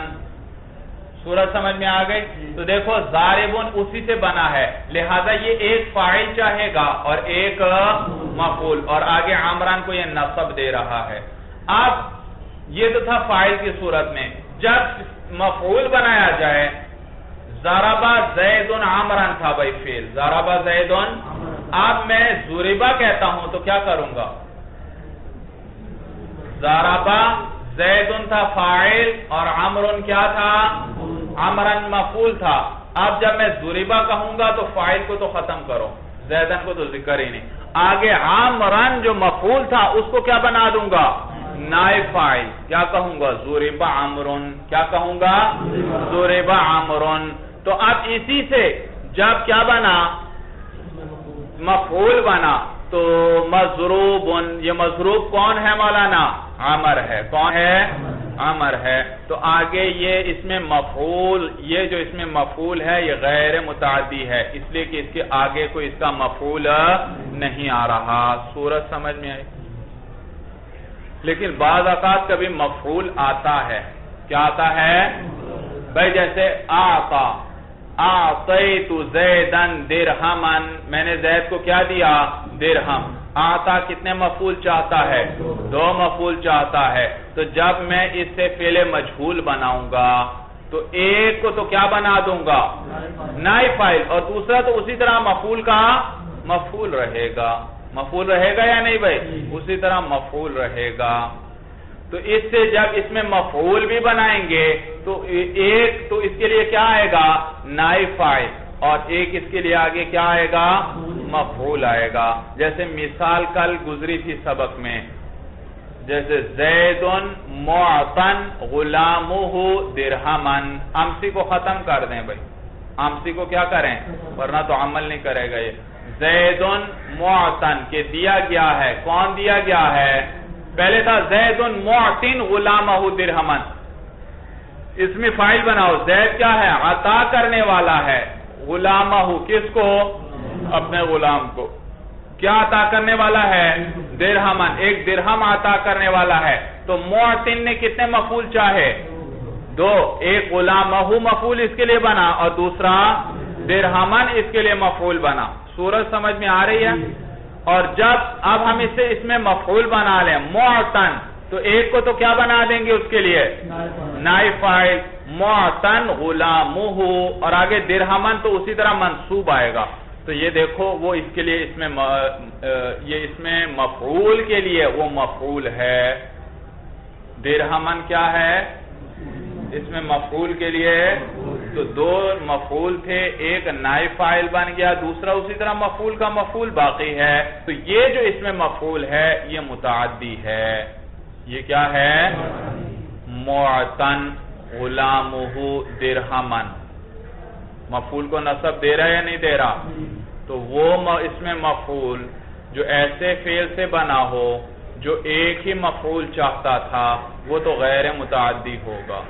صورت سمجھ میں آ گئی؟ تو دیکھو ضاربن اسی سے بنا ہے، لہذا یہ ایک فاعل چاہے گا اور ایک مفعول، اور آگے عمران کو یہ نصب دے رہا ہے. اب یہ تو تھا فاعل کی صورت میں. جب مفعول بنایا جائے، ضربا زیدن عمران تھا بھائی فعل، ضربا زیدن. اب میں ضربا کہتا ہوں تو کیا کروں گا؟ ضربا زیدن تھا فاعل اور عمرن کیا تھا؟ عمرن مفعول تھا. اب جب میں ضربا کہوں گا تو فاعل کو تو ختم کرو، زیدن کو تو ذکر ہی نہیں. آگے عمرن جو مفعول تھا اس کو کیا بنا دوں گا؟ نائب فاعل. کیا کہوں گا؟ ضرب عمرن. کیا کہوں گا؟ ضرب عمرن. تو اب اسی سے جب کیا بنا؟ مفعول بنا. تو مضروب. یہ مضروب کون ہے مولانا؟ عمر ہے. کون ہے؟ عمر ہے. تو آگے یہ اس میں مفعول، یہ جو اس میں مفعول ہے یہ غیر متعدی ہے، اس لیے کہ اس کے آگے کوئی اس کا مفعول نہیں آ رہا. صورت سمجھ میں آئی؟ لیکن بعض اوقات کبھی مفعول آتا ہے. کیا آتا ہے بھائی؟ جیسے اعطیت زیدا درہما، میں نے زید کو کیا دیا؟ درہم. آتا کتنے مفعول چاہتا ہے؟ 2 مفعول چاہتا ہے. تو جب میں اس سے فعل مجہول بناؤں گا تو ایک کو تو کیا بنا دوں گا؟ نائب فاعل، اور دوسرا تو اسی طرح مفعول کا مفعول رہے گا. مفعول رہے گا یا نہیں بھائی؟ اسی طرح مفعول رہے گا. تو اس سے جب اس میں مفعول بھی بنائیں گے تو ایک تو اس کے لیے کیا آئے گا؟ نائب فاعل، اور ایک اس کے لیے آگے کیا آئے گا؟ مفعول آئے گا. جیسے مثال کل گزری تھی سبق میں، جیسے زید معطن غلامہ درہما. امسی کو ختم کر دیں بھائی، امسی کو کیا کریں ورنہ تو عمل نہیں کرے گا. یہ زید معطن کہ دیا گیا ہے. کون دیا گیا ہے؟ پہلے تھا زید معطن غلامہ درہما. اس میں فاعل بناؤ. زید کیا ہے؟ عطا کرنے والا ہے. غلامہ کس کو؟ اپنے غلام کو. کیا عطا کرنے والا ہے؟ درہما. ایک درہم عطا کرنے والا ہے. تو معطن نے کتنے مفعول چاہے؟ 2. ایک غلامہ مفعول اس کے لیے بنا اور دوسرا درہما اس کے لیے مفعول بنا. صورت سمجھ میں آ رہی ہے؟ اور جب اب ہم اس سے اس میں مفعول بنا لیں معطن، تو ایک کو تو کیا بنا دیں گے اس کے لیے؟ نائب فاعل. معطن غلامہ، اور آگے درہما تو اسی طرح منصوب آئے گا. تو یہ دیکھو وہ اس کے لیے اس میں مفعول کے لیے وہ مفعول ہے. درہما کیا ہے؟ اس میں مفعول کے لیے تو 2 مفعول تھے، ایک نائب فاعل بن گیا، دوسرا اسی طرح مفعول کا مفعول باقی ہے. تو یہ جو اس میں مفعول ہے یہ متعدی ہے. یہ کیا ہے؟ معطن غلامہ درہما. مفعول کو نصب دے رہا ہے یا نہیں دے رہا؟ تو وہ اس میں مفعول جو ایسے فعل سے بنا ہو جو ایک ہی مفعول چاہتا تھا وہ تو غیر متعدی ہوگا،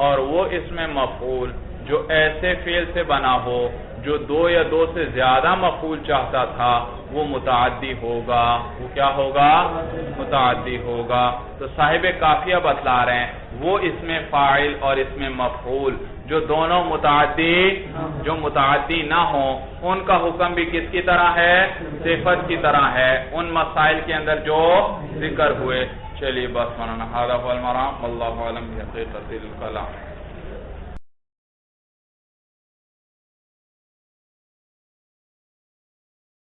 اور وہ اس میں مفعول جو ایسے فعل سے بنا ہو جو 2 یا 2 سے زیادہ مفعول چاہتا تھا وہ متعدی ہوگا. وہ کیا ہوگا؟ متعدی ہوگا. تو صاحب کافیہ بتلا رہے ہیں وہ اس میں فاعل اور اس میں مفعول جو دونوں متعدی نہ ہوں ان کا حکم بھی کس کی طرح ہے؟ صفت کی طرح ہے، ان مسائل کے اندر جو ذکر ہوئے. چلیے بس مولانا، هذا هو المرام والله اعلم بحقیقت الکلام.